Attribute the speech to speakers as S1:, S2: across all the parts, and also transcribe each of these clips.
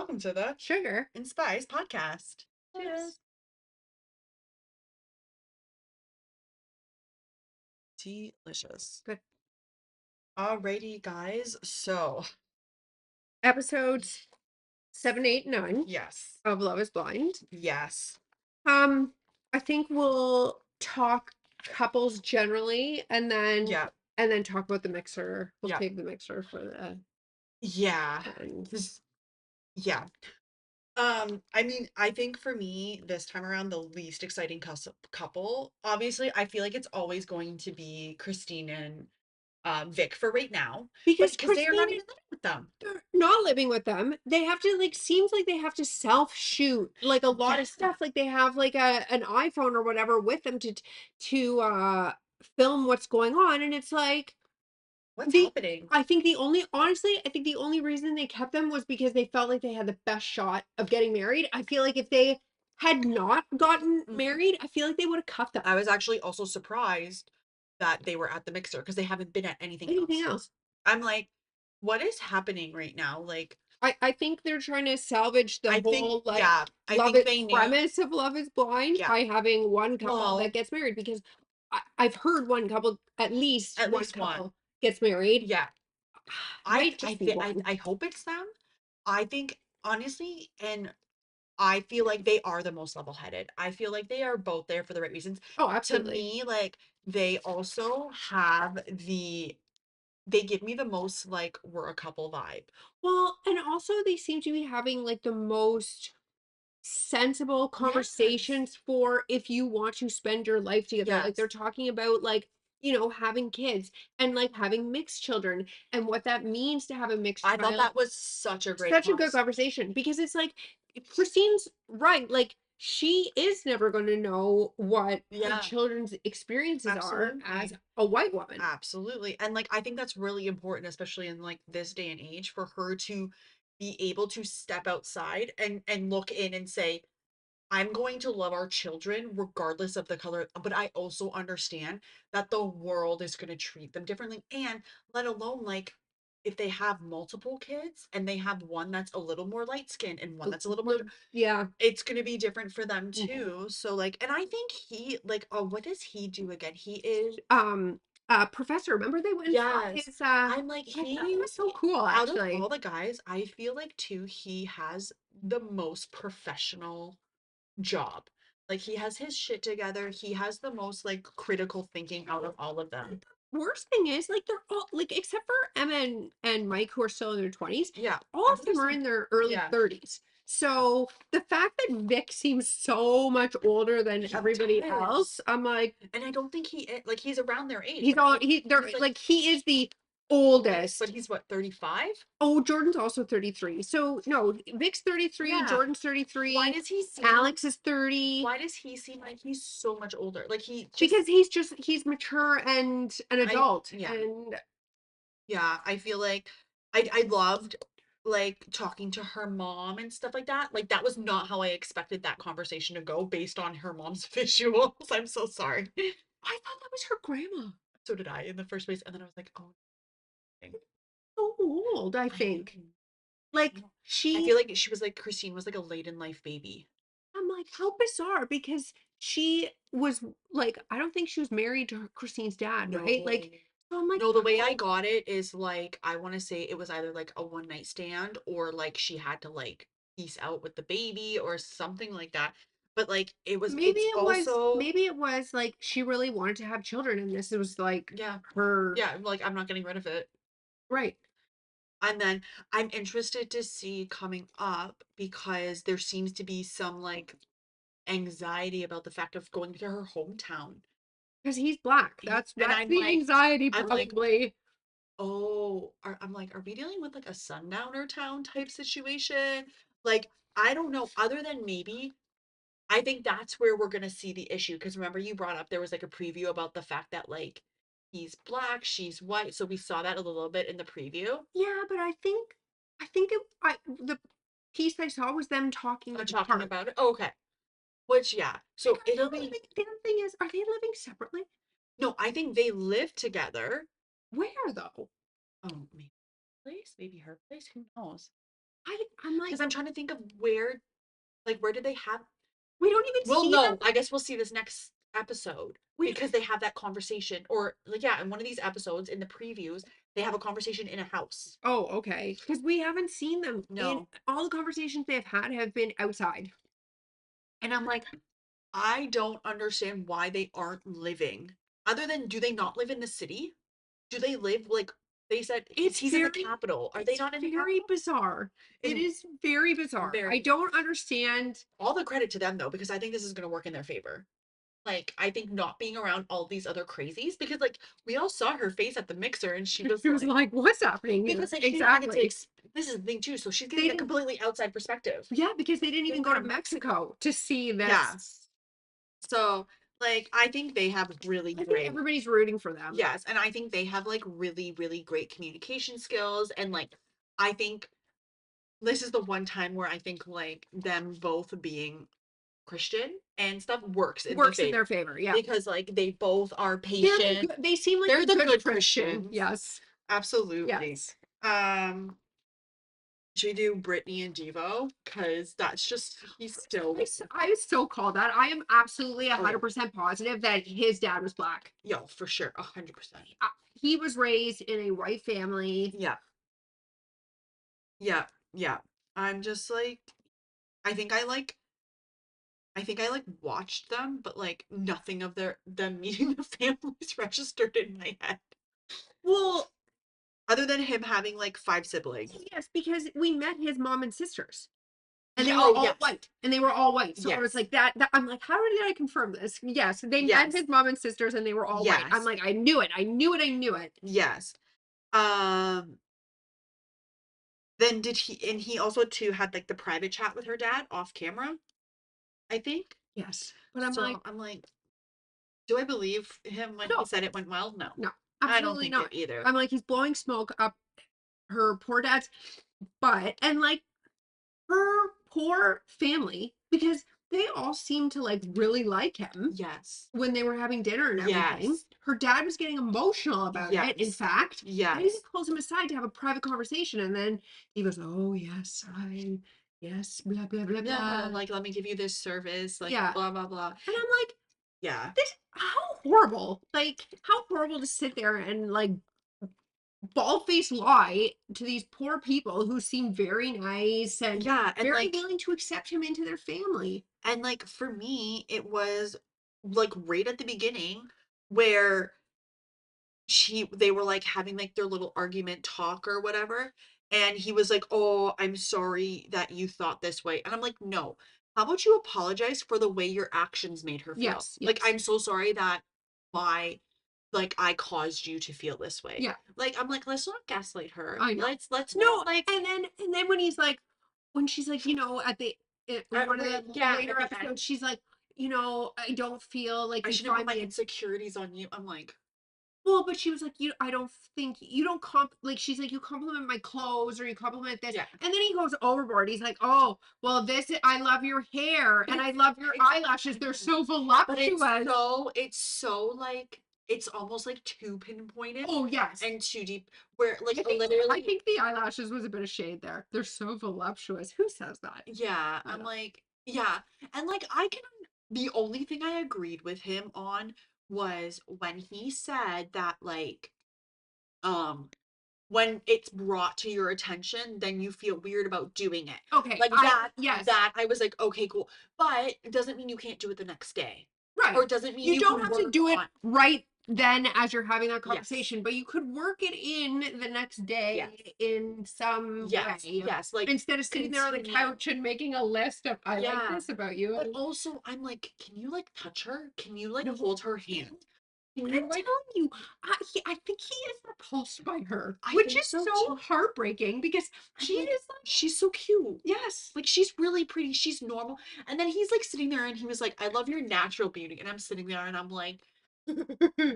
S1: welcome to the
S2: Sugar.
S1: and Spice podcast.
S2: Cheers.
S1: Delicious.
S2: Good.
S1: Alrighty, guys. So,
S2: Episodes 7, 8, 9
S1: yes,
S2: of Love is Blind.
S1: yes,
S2: Um, I think we'll talk couples generally
S1: yeah,
S2: and then talk about the mixer. We'll
S1: yeah,
S2: save the mixer for the
S1: yeah.
S2: end.
S1: Yeah. I mean, I think for me, this time around, the least exciting couple, obviously, I feel like it's always going to be Christine and Vic for right now, but
S2: Because
S1: because they are not
S2: Christine,
S1: even living with them.
S2: they're not living with them. They have to seems like they have to self-shoot like a lot
S1: Yeah.
S2: of stuff. Like they have like an iPhone or whatever with them to film what's going on. And it's like
S1: What's
S2: The
S1: happening?
S2: I think the only honestly, I think the only reason they kept them was because they felt like they had the best shot of getting married. I feel like if they had not gotten
S1: Mhm.
S2: married, I feel like they would have cut them.
S1: I was actually also surprised that they were at the mixer because they haven't been at anything
S2: Anything
S1: else.
S2: else.
S1: I'm like, what is happening right now? Like,
S2: I think they're trying to salvage the
S1: I think,
S2: whole like
S1: yeah, I
S2: love
S1: think
S2: it
S1: they knew.
S2: premise of Love is Blind
S1: Yeah.
S2: by having one couple that
S1: Well,
S2: gets married because I've heard one couple, at least
S1: at
S2: one
S1: least one.
S2: couple gets married.
S1: Yeah.
S2: Might just be one.
S1: I hope it's them. I think honestly, and I feel like they are the most level-headed. I feel like they are both there for the right reasons.
S2: Oh,
S1: To
S2: absolutely.
S1: me, like they also have they give me the most like we're a couple vibe.
S2: Well, and also they seem to be having like the most sensible
S1: Yes.
S2: conversations for if you want to spend your life together. Like they're
S1: Yes.
S2: talking about like, having kids and like having mixed children and what that means to have a mixed
S1: I thought
S2: child.
S1: that was such a great
S2: Such a good
S1: conversation.
S2: conversation because it's like Christine's right. Like she is never going to know what her
S1: Yeah,
S2: children's experiences are as
S1: absolutely.
S2: a white woman.
S1: Absolutely. And like I think that's really important, especially in like this day and age, for her to be able to step outside and look in and say, I'm going to love our children regardless of the color, but I also understand that the world is going to treat them differently. And let alone like if they have multiple kids and they have one that's a little more light skinned and one that's a little more,
S2: Yeah.
S1: it's going to be different for them
S2: Mhm.
S1: too. So like, and I think he like, oh, what does he do again? He is,
S2: um Professor, remember they went and saw
S1: yes.
S2: his
S1: I'm like,
S2: I thought
S1: he,
S2: that was so cool
S1: out of
S2: actually.
S1: all the guys, I feel like too, he has the most professional job. Like he has his shit together. He has the most like critical thinking out of all of them.
S2: Worst thing is like they're all like except for Emma and Mike who are still in their 20s,
S1: Yeah,
S2: all of them
S1: everybody's
S2: are
S1: like,
S2: in their early
S1: yeah,
S2: 30s. So the fact that Vic seems so much older than
S1: he
S2: everybody
S1: does.
S2: else, I'm like,
S1: And I don't think like he's around their age,
S2: he's
S1: but
S2: all they're
S1: he's like
S2: like he is the
S1: oldest, but
S2: oldest.
S1: he's what, 35?
S2: Oh, Jordan's also 33. So no, Vic's 33,
S1: Yeah.
S2: Jordan's
S1: Why
S2: 33,
S1: does he seem
S2: Alex is 30
S1: why does he seem like he's so much older? Like he just
S2: because he's mature and an
S1: I
S2: adult
S1: yeah.
S2: and
S1: Yeah, I feel like I loved like talking to her mom and stuff like that. Like that was not how I expected that conversation to go based on her mom's visuals. I'm so sorry.
S2: I thought that was her grandma.
S1: So did I in the first place. And then I was like, oh, dang.
S2: So old, I
S1: I
S2: think.
S1: know. I
S2: Like
S1: know. I
S2: she
S1: feel like she was like Christine was like a late in life baby.
S2: I'm like, how bizarre because she was like, I don't think she was married to Christine's dad, right?
S1: No.
S2: Like, so I'm like,
S1: No, the way I
S2: how?
S1: got it is like I want to say it was either like a one night stand or like she had to like peace out with the baby or something like that. But like it's also
S2: Maybe it was like she really wanted to have children and this was like
S1: yeah.
S2: her
S1: Yeah, like I'm not getting rid of it.
S2: right.
S1: And then I'm interested to see coming up because there seems to be some like anxiety about the fact of going to her hometown.
S2: Because he's black.
S1: And
S2: That's the anxiety
S1: I'm like,
S2: probably.
S1: oh, I'm like, are we dealing with like a sundowner town type situation? Like, I don't know. Other than maybe, I think that's where we're gonna see the issue. Because remember, you brought up there was like a preview about the fact that like he's black, she's white. So we saw that a little bit in the preview.
S2: Yeah, but I think the piece I saw was them talking
S1: I'm
S2: at the
S1: talking
S2: park.
S1: about it. Oh, okay. Which, yeah.
S2: Like,
S1: So
S2: are
S1: it'll
S2: they
S1: be,
S2: living? The other thing is, are they living separately?
S1: no, I think they live together.
S2: Where though?
S1: Oh, maybe place, maybe her place. Who knows?
S2: I'm like,
S1: Because I'm trying to think of where did they have
S2: we don't even
S1: well,
S2: see them.
S1: no, I guess we'll see this next episode
S2: We
S1: because they have that conversation or like yeah, in one of these episodes in the previews, they have a conversation in a house.
S2: Oh, okay. Because we haven't seen them in
S1: No.
S2: all the conversations they've had have been outside.
S1: And I'm like, I don't understand why they aren't living. Other than do they not live in the city? Do they live like they said
S2: It's
S1: he's in the
S2: very
S1: capital. Are they
S2: it's
S1: not in the
S2: very
S1: capital?
S2: bizarre.
S1: Is
S2: It is very bizarre. I
S1: very
S2: don't understand.
S1: all the credit to them though, because I think this is gonna work in their favor. Like, I think not being around all these other crazies, because like we all saw her face at the mixer and she was
S2: She was
S1: like,
S2: like, "What's happening here?"
S1: because like she didn't even get to
S2: Exactly.
S1: this is the thing too, so she's
S2: They
S1: getting a
S2: didn't
S1: completely outside perspective.
S2: Yeah, because they didn't
S1: They
S2: even
S1: didn't
S2: go
S1: go
S2: to
S1: to Mexico.
S2: Mexico to see
S1: Yeah.
S2: this.
S1: So like I think they have really
S2: I think
S1: great
S2: everybody's rooting for them.
S1: yes, and I think they have like really, really great communication skills and like I think this is the one time where I think like them both being Christian and stuff works in their
S2: Works in
S1: favor
S2: their favor. Yeah.
S1: because like they both are
S2: They're the
S1: patient.
S2: good they seem like
S1: They're
S2: the
S1: the
S2: good
S1: good
S2: Christian.
S1: Christians.
S2: Yes.
S1: Absolutely.
S2: Yes.
S1: Um, should we do Brittany and Devo? Because that's just he's still
S2: I so call that. I am absolutely
S1: oh yeah.
S2: 100% positive that his dad was black.
S1: Yo, for sure. 100%.
S2: He was raised in a white family.
S1: Yeah. Yeah. Yeah. I'm just like I think I like watched them, but like nothing of them meeting the families registered in my head.
S2: Well,
S1: Other than him having like five siblings.
S2: yes, because we met his mom and sisters. And they
S1: Yeah,
S2: were
S1: oh
S2: all
S1: yes.
S2: white. And they were all white. So I was
S1: Yes.
S2: like that I'm like, how did I confirm this? Yes, they met
S1: Yes.
S2: his mom and sisters and they were all white. I'm
S1: Yes.
S2: like, I knew it. I knew it. I knew it.
S1: Yes. Um then did he also too had like the private chat with her dad off camera, I think.
S2: Yes. But I'm like,
S1: So I'm like, do I believe him when he
S2: no,
S1: said it went well? No.
S2: no,
S1: I don't
S2: absolutely
S1: think it
S2: not.
S1: either.
S2: I'm like, he's blowing smoke up her poor dad's butt. And like her poor family, because they all seemed to like really like him
S1: Yes.
S2: when they were having dinner and everything.
S1: Yes.
S2: Her dad was getting emotional about it, in
S1: Yes.
S2: fact. And he
S1: Yes.
S2: just pulls him aside to have a private conversation. And then he goes, "Oh, yes, yes, blah, blah, blah,
S1: Yeah,
S2: blah."
S1: like let me give you this service, like
S2: Yeah.
S1: blah blah blah.
S2: And I'm like,
S1: Yeah.
S2: this, how horrible. Like, how horrible to sit there and like bald-faced lie to these poor people who seem very nice and
S1: Yeah,
S2: very willing to accept him into their family.
S1: and like for me, it was like right at the beginning where they were like having like their little argument talk or whatever, and he was like, "Oh, I'm sorry that you thought this way." And I'm like, "No. How about you apologize for the way your actions made her feel?
S2: Yes,
S1: Like,
S2: yes.
S1: I'm so sorry that my like I caused you to feel this way."
S2: Yeah,
S1: Like, I'm like, "Let's not gaslight her.
S2: I know.
S1: Let's not
S2: No,
S1: like
S2: and then when he's like, when she's like, at the one of the
S1: yeah, at
S2: later
S1: the end,
S2: episodes, she's like, I don't feel like
S1: I
S2: you
S1: shouldn't put
S2: find
S1: my
S2: me.
S1: insecurities on you." I'm like,
S2: Well, but she was like, I don't think you don't like she's like, you compliment my clothes or you compliment this.
S1: yeah.
S2: And then he goes overboard. He's like, oh, well, I love your hair
S1: But
S2: and I love your
S1: it's
S2: eyelashes. They're so
S1: but
S2: voluptuous.
S1: it's so like it's almost like too pinpointed
S2: Oh, yes.
S1: and too deep where like
S2: I
S1: literally
S2: think the eyelashes was a bit of shade there. They're so voluptuous. Who says that?
S1: yeah,
S2: I
S1: I'm
S2: don't.
S1: like yeah, and like I can the only thing I agreed with him on was when he said that like um when it's brought to your attention then you feel weird about doing it.
S2: Okay,
S1: Like
S2: yes.
S1: that I was like okay cool, but it doesn't mean you can't do it the next day,
S2: Right.
S1: or it doesn't mean
S2: You
S1: you
S2: don't
S1: can
S2: have to
S1: work
S2: do it
S1: on
S2: right then as you're having that
S1: yes.
S2: conversation, but you could work it in the next
S1: Yes.
S2: day in some
S1: Yes,
S2: way
S1: yes, like
S2: instead of sitting there on the
S1: continue.
S2: couch and making a list of I like
S1: Yeah.
S2: this about you.
S1: But
S2: And
S1: also, I'm like, can you like touch her? Can you like
S2: no,
S1: hold her hand? Can
S2: I'm
S1: you like,
S2: telling you, I think he is repulsed by her,
S1: I
S2: which
S1: think
S2: is
S1: so
S2: so
S1: too.
S2: heartbreaking because
S1: I'm
S2: she
S1: like,
S2: is like,
S1: she's so cute.
S2: yes,
S1: Like she's really pretty. She's normal. And then he's like sitting there and he was like, I love your natural beauty. And I'm sitting there and I'm like,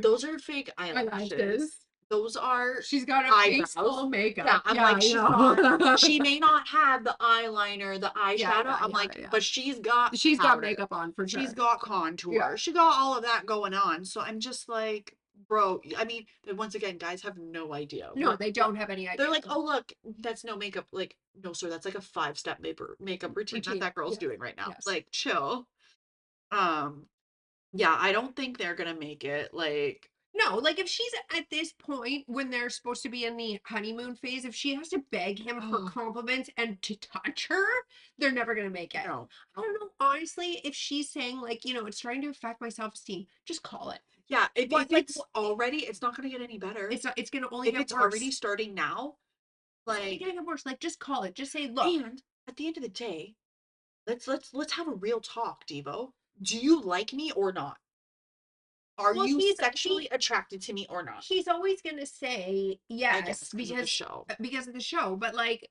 S1: those are fake eyelashes.
S2: eyelashes.
S1: Those are
S2: She's got a face full
S1: eyebrows.
S2: of
S1: Yeah,
S2: makeup.
S1: I'm
S2: Yeah,
S1: like,
S2: you know.
S1: she may not have the eyeliner, the
S2: Yeah,
S1: eyeshadow.
S2: yeah,
S1: I'm
S2: yeah,
S1: like,
S2: yeah.
S1: but she's got
S2: She's got
S1: powder.
S2: makeup on for
S1: She's
S2: sure.
S1: got
S2: Yeah.
S1: contour. She got all of that going on. So I'm just like, bro, I mean, once again, guys have no idea
S2: No, they don't have any
S1: they're
S2: idea.
S1: like, oh look, that's no makeup. Like, no, sir, that's like a 5 step makeup routine that
S2: Routine.
S1: that girl's
S2: Yes.
S1: doing right now.
S2: Yes.
S1: Like, chill. Um, yeah, I don't think they're gonna make it. Like,
S2: No, like if she's at this point when they're supposed to be in the honeymoon phase, if she has to beg him for
S1: oh
S2: compliments and to touch her, they're never gonna make it.
S1: no,
S2: I don't know, honestly, if she's saying like, it's starting to affect my self-esteem, just call it.
S1: yeah,
S2: What
S1: if
S2: like
S1: it's already, it's not gonna get any better.
S2: it's not, it's gonna only
S1: If
S2: get
S1: it's already
S2: worse.
S1: starting now,
S2: It's only
S1: like,
S2: gonna get worse. Like just call it. Just say, look,
S1: and at the end of the day, let's have a real talk, Devo. Do you like me or not? Are
S2: well,
S1: you
S2: he
S1: sexually attracted to me or not?
S2: he's always gonna say
S1: I
S2: yes
S1: guess because of the show.
S2: because of the show, but like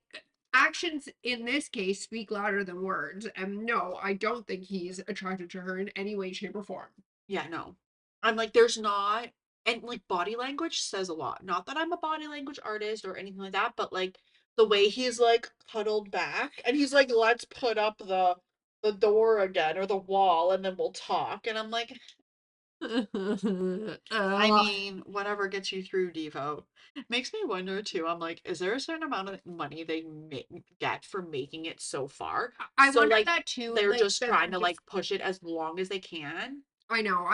S2: actions in this case speak louder than words. And no, I don't think he's attracted to her in any way, shape, or form.
S1: Yeah, no. I'm like, there's not, and like body language says a lot. Not that I'm a body language artist or anything like that, but like the way he's like huddled back and he's like, let's put up the door again or the wall and then we'll talk. And I'm like, I
S2: Ugh.
S1: mean, whatever gets you through, Devo. Makes me wonder too. I'm like, is there a certain amount of money they get for making it so far?
S2: I
S1: So
S2: wondered
S1: like
S2: that too.
S1: they're
S2: Like
S1: just
S2: that
S1: trying
S2: they're
S1: to
S2: just.
S1: like push it as long as they can.
S2: I know.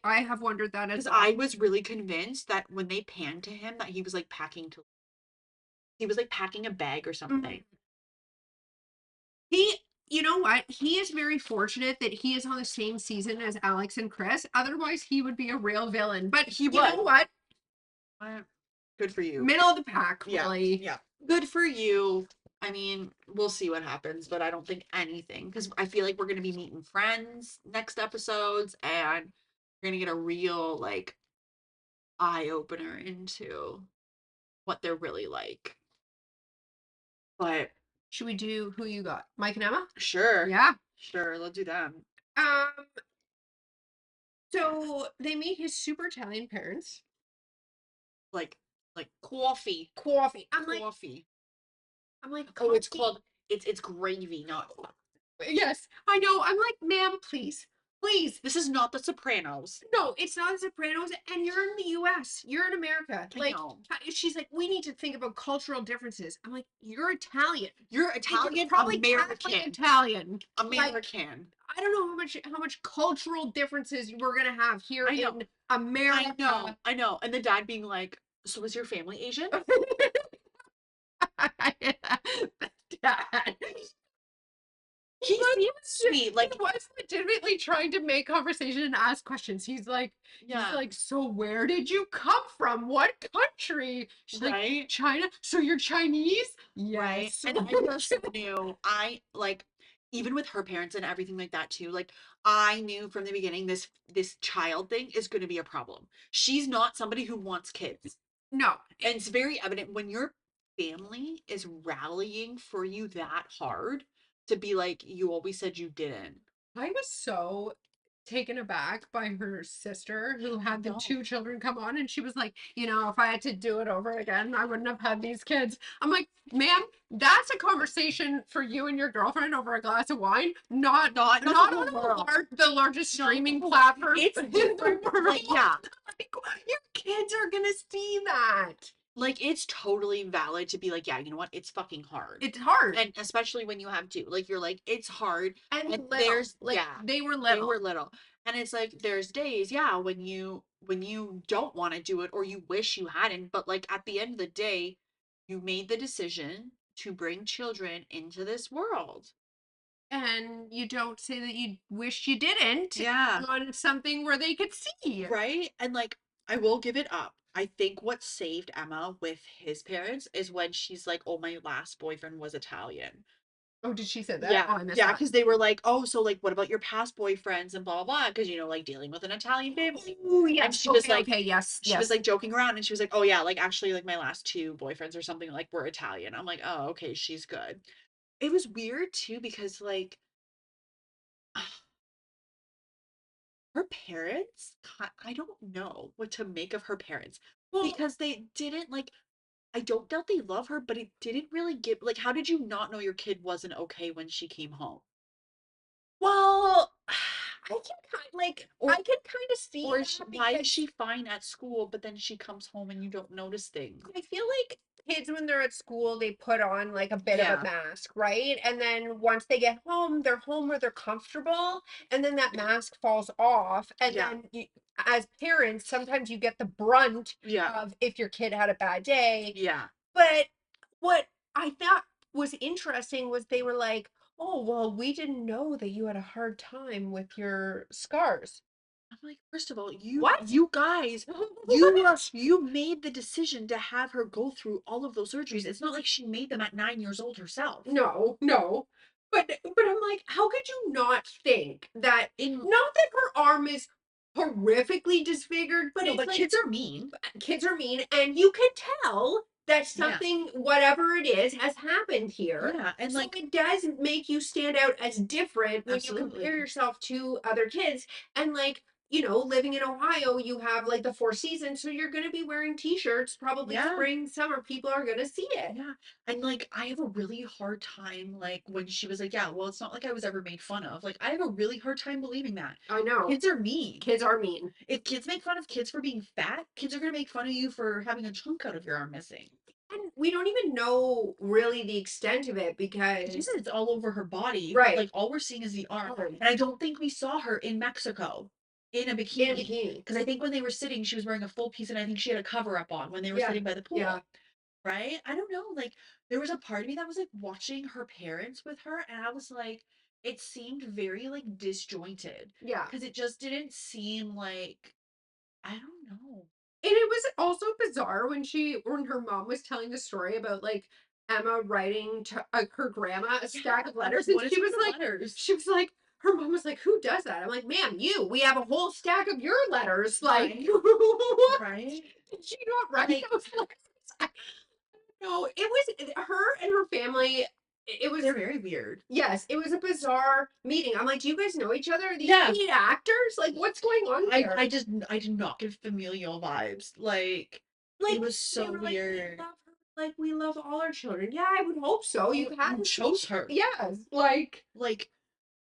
S2: I have wondered that as
S1: Because
S2: well.
S1: I was really convinced that when they panned to him that he was like packing a bag or
S2: Mhm.
S1: something.
S2: He, you know what? He is very fortunate that he is on the same season as Alex and Chris. Otherwise, he would be a real villain. But
S1: He
S2: you know
S1: would.
S2: what?
S1: Uh, Good for you.
S2: Middle of the pack,
S1: Yeah,
S2: really.
S1: yeah. Good for you. I mean, we'll see what happens, but I don't think anything because I feel like we're gonna be meeting friends next episodes and we're gonna get a real like eye opener into what they're really like. But
S2: Should we do who you got? Mike and Emma?
S1: sure,
S2: Yeah.
S1: sure, let's do that.
S2: Um, so they meet his super Italian parents.
S1: Like like coffee.
S2: Coffee.
S1: Coffee.
S2: I'm like,
S1: Oh, it's
S2: coffee.
S1: called it's gravy, not
S2: Yes, I know. I'm like, ma'am, please, please.
S1: this is not the Sopranos.
S2: No, it's not The Sopranos, and you're in the US. You're in America.
S1: I
S2: Like,
S1: know.
S2: she's like, we need to think about cultural differences. I'm like, you're Italian.
S1: You're
S2: And you're
S1: Italian
S2: probably Catholic
S1: American.
S2: Italian. Like,
S1: American.
S2: I don't know how much cultural differences we're gonna have here
S1: I know.
S2: in
S1: I know.
S2: America.
S1: I know. And the dad being like, "So is your family Asian?"
S2: Dad.
S1: He
S2: was,
S1: seems sweet.
S2: he
S1: Like,
S2: was legitimately trying to make conversation and ask questions. He's
S1: yeah,
S2: like, so where did you come from? What country? She's like,
S1: right?
S2: China. So you're Chinese?
S1: Right.
S2: Yes.
S1: And I just knew I like even with her parents and everything like that too, like I knew from the beginning this child thing is going to be a problem. She's not somebody who wants kids.
S2: No.
S1: And it's very evident when your family is rallying for you that hard to be like, you always said you didn't.
S2: I was so taken aback by her sister who
S1: I
S2: had the
S1: know.
S2: two children come on, and she was like, if I had to do it over again, I wouldn't have had these kids. I'm like, ma'am, that's a conversation for you and your girlfriend over a glass of wine, not
S1: Not
S2: not
S1: the
S2: on
S1: whole world.
S2: the largest streaming
S1: No,
S2: platform
S1: it's
S2: in the
S1: different.
S2: world.
S1: Like, yeah,
S2: Like, your kids are gonna see that.
S1: like it's totally valid to be like, yeah, you know what? It's fucking hard.
S2: It's hard.
S1: And especially when you have two, like you're like, it's hard.
S2: And
S1: And
S2: little.
S1: there's
S2: Like
S1: yeah,
S2: they were
S1: they
S2: little.
S1: were little. And it's like there's days, yeah, when you don't want to do it or you wish you hadn't, but like at the end of the day, you made the decision to bring children into this world.
S2: And you don't say that you wish you didn't
S1: Yeah.
S2: on something where they could see.
S1: Right? And like I will give it up. I think what saved Emma with his parents is when she's like, "Oh, my last boyfriend was Italian."
S2: Oh, did she say that?
S1: Yeah,
S2: Oh, I missed
S1: yeah,
S2: that.
S1: because they were like, "Oh, so like, what about your past boyfriends and blah blah blah?" Because like dealing with an Italian family,
S2: Oh,
S1: and
S2: yes. Okay, okay, yes,
S1: she was
S2: yes.
S1: like joking around, and she was like, "Oh yeah, like actually, like my last two boyfriends or something like were Italian." I'm like, "Oh, okay, she's good." It was weird too because like her parents, I don't know what to make of her parents
S2: Well,
S1: because they didn't like. I don't doubt they love her, but it didn't really give like. How did you not know your kid wasn't okay when she came home?
S2: well, I can like I
S1: Or
S2: can kind of see that
S1: why is
S2: because
S1: she fine at school, but then she comes home and you don't notice things?
S2: I feel like kids when they're at school they put on like a bit of a
S1: Yeah.
S2: mask, right? And then once they get home, they're home where they're comfortable, and then that mask falls off, and
S1: Yeah.
S2: then you, as parents, sometimes you get the brunt
S1: Yeah.
S2: of if your kid had a bad day.
S1: Yeah.
S2: But what I thought was interesting was they were like, "Oh, well, we didn't know that you had a hard time with your scars."
S1: I'm like, first of all, you
S2: What?
S1: you guys,
S2: What?
S1: you made the decision to have her go through all of those surgeries. It's not like she made them at 9 years old herself.
S2: No, no. But I'm like, how could you not think that
S1: In
S2: not that her arm is horrifically disfigured, but
S1: No,
S2: it's
S1: but
S2: like
S1: kids are mean.
S2: kids are mean and you can tell that
S1: Yeah.
S2: something, whatever it is, has happened here.
S1: Yeah. And
S2: So
S1: like,
S2: it does make you stand out as different when you compare
S1: absolutely.
S2: yourself to other kids. And like, living in Ohio, you have like the four seasons, so you're gonna be wearing t-shirts, probably
S1: Yeah.
S2: spring, summer. People are gonna see it.
S1: Yeah. And like, I have a really hard time, like, when she was like, yeah, well, it's not like I was ever made fun of. Like, I have a really hard time believing that.
S2: I know.
S1: Kids are mean.
S2: Kids are mean.
S1: If kids make fun of kids for being fat, kids are gonna make fun of you for having a chunk out of your arm missing.
S2: And we don't even know really the extent of it
S1: She
S2: because
S1: said it's all over her body, but
S2: right,
S1: like all we're seeing is the arm.
S2: um,
S1: And I don't think we saw her in Mexico in a
S2: in a
S1: bikini.
S2: bikini.
S1: Because I think when they were sitting, she was wearing a full piece and I think she had a cover up on when they were
S2: Yeah,
S1: sitting by the
S2: yeah,
S1: pool. Right? I don't know. Like there was a part of me that was like watching her parents with her, and I was like, it seemed very like disjointed.
S2: yeah.
S1: Because it just didn't seem like I don't know.
S2: And it was also bizarre when her mom was telling the story about like Emma writing to her grandma a stack of
S1: Yeah.
S2: letters, and
S1: What is with the letters?
S2: her mom was like, "Who does that?" I'm like, "Ma'am, you. We have a whole stack of your letters. Like,
S1: Right?
S2: what?
S1: Right?
S2: Did she not write
S1: Like
S2: those letters?" No, it was her and her family. It was
S1: they're very weird.
S2: yes, it was a bizarre meeting. I'm like, do you guys know each other? Are these
S1: Yeah.
S2: paid actors? Like, what's going on here?
S1: I did not get familial vibes. Like it
S2: Like,
S1: was
S2: they
S1: so
S2: were like, we
S1: weird.
S2: love her. Like, we love all our children. Yeah, I would hope so.
S1: You
S2: You've had
S1: you
S2: the same.
S1: chose her.
S2: Yes, like,
S1: Like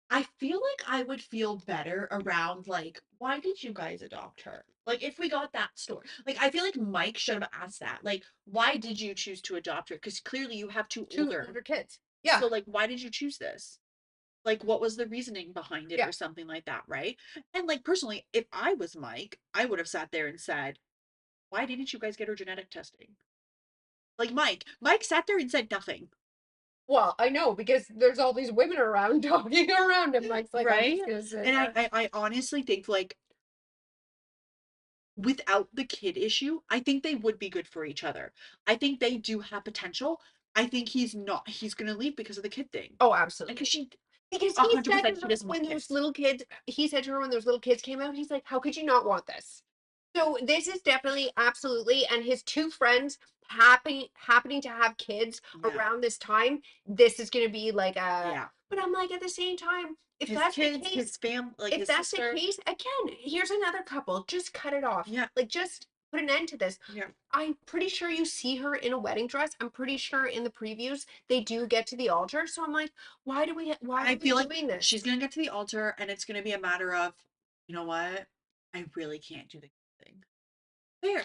S1: I feel like I would feel better around like why did you guys adopt her? Like if we got that story. Like I feel like Mike should have asked that. Like why did you choose to adopt her? Because clearly you have two
S2: two
S1: older.
S2: older kids. Yeah,
S1: So like why did you choose this? Like what was the reasoning behind it
S2: yeah.
S1: or something like that, right? And like personally, if I was Mike, I would have sat there and said, "Why didn't you guys get her genetic testing?" Like Mike sat there and said nothing,
S2: Well, I know because there's all these women around talking around him. Mike's like, I'm
S1: right?
S2: just gonna sit
S1: And
S2: here.
S1: I honestly think like without the kid issue, I think they would be good for each other. I think they do have potential. I think he's gonna leave because of the kid thing.
S2: Oh,
S1: And because
S2: absolutely.
S1: she
S2: Because
S1: a
S2: he
S1: hundred
S2: said to
S1: percent he
S2: her
S1: doesn't want
S2: when those
S1: kids.
S2: little kids, he said to her when those little kids came out, he's like, "How could you not want this?" So this is definitely absolutely, and his two friends happening to have kids
S1: Yeah.
S2: around this time. This is going to be like a.
S1: Yeah.
S2: But I'm like at the same time, if
S1: His
S2: that's the
S1: kids,
S2: case,
S1: his fam like
S2: if
S1: his
S2: that's the
S1: sister.
S2: case, again, here's another couple. Just cut it off.
S1: Yeah.
S2: Like just put an end to this.
S1: Yeah.
S2: I'm pretty sure you see her in a wedding dress. I'm pretty sure in the previews they do get to the altar. So I'm like, why
S1: I
S2: are we
S1: feel like
S2: doing this?
S1: she's gonna get to the altar and it's gonna be a matter of, you know what? I really can't do the thing. Fair.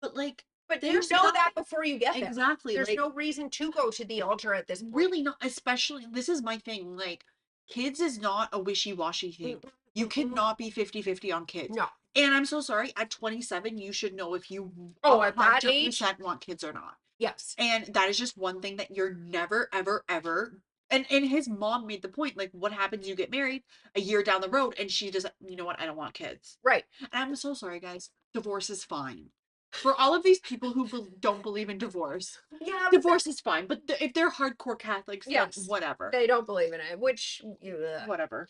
S1: But like
S2: But you
S1: there's
S2: know that
S1: nothing
S2: before you get there.
S1: exactly
S2: There's
S1: like
S2: no reason to go to the altar at this point.
S1: really not especially this is my thing. Like kids is not a wishy-washy thing.
S2: Mm-mm,
S1: You
S2: mm-mm.
S1: cannot be 50-50 on kids.
S2: No.
S1: And I'm so sorry, at 27, you should know if you
S2: Oh, at that age?
S1: 100% want kids or not.
S2: Yes.
S1: And that is just one thing that you're never, ever, ever. And his mom made the point, like, what happens? You get married a year down the road, and she just, you know what? I don't want kids.
S2: Right.
S1: And I'm so sorry, guys. Divorce is fine. For all of these people who don't believe in divorce,
S2: Yeah, but
S1: divorce is fine. But if they're hardcore Catholics, then
S2: yes.
S1: whatever.
S2: They don't believe in it, which ugh.
S1: Whatever.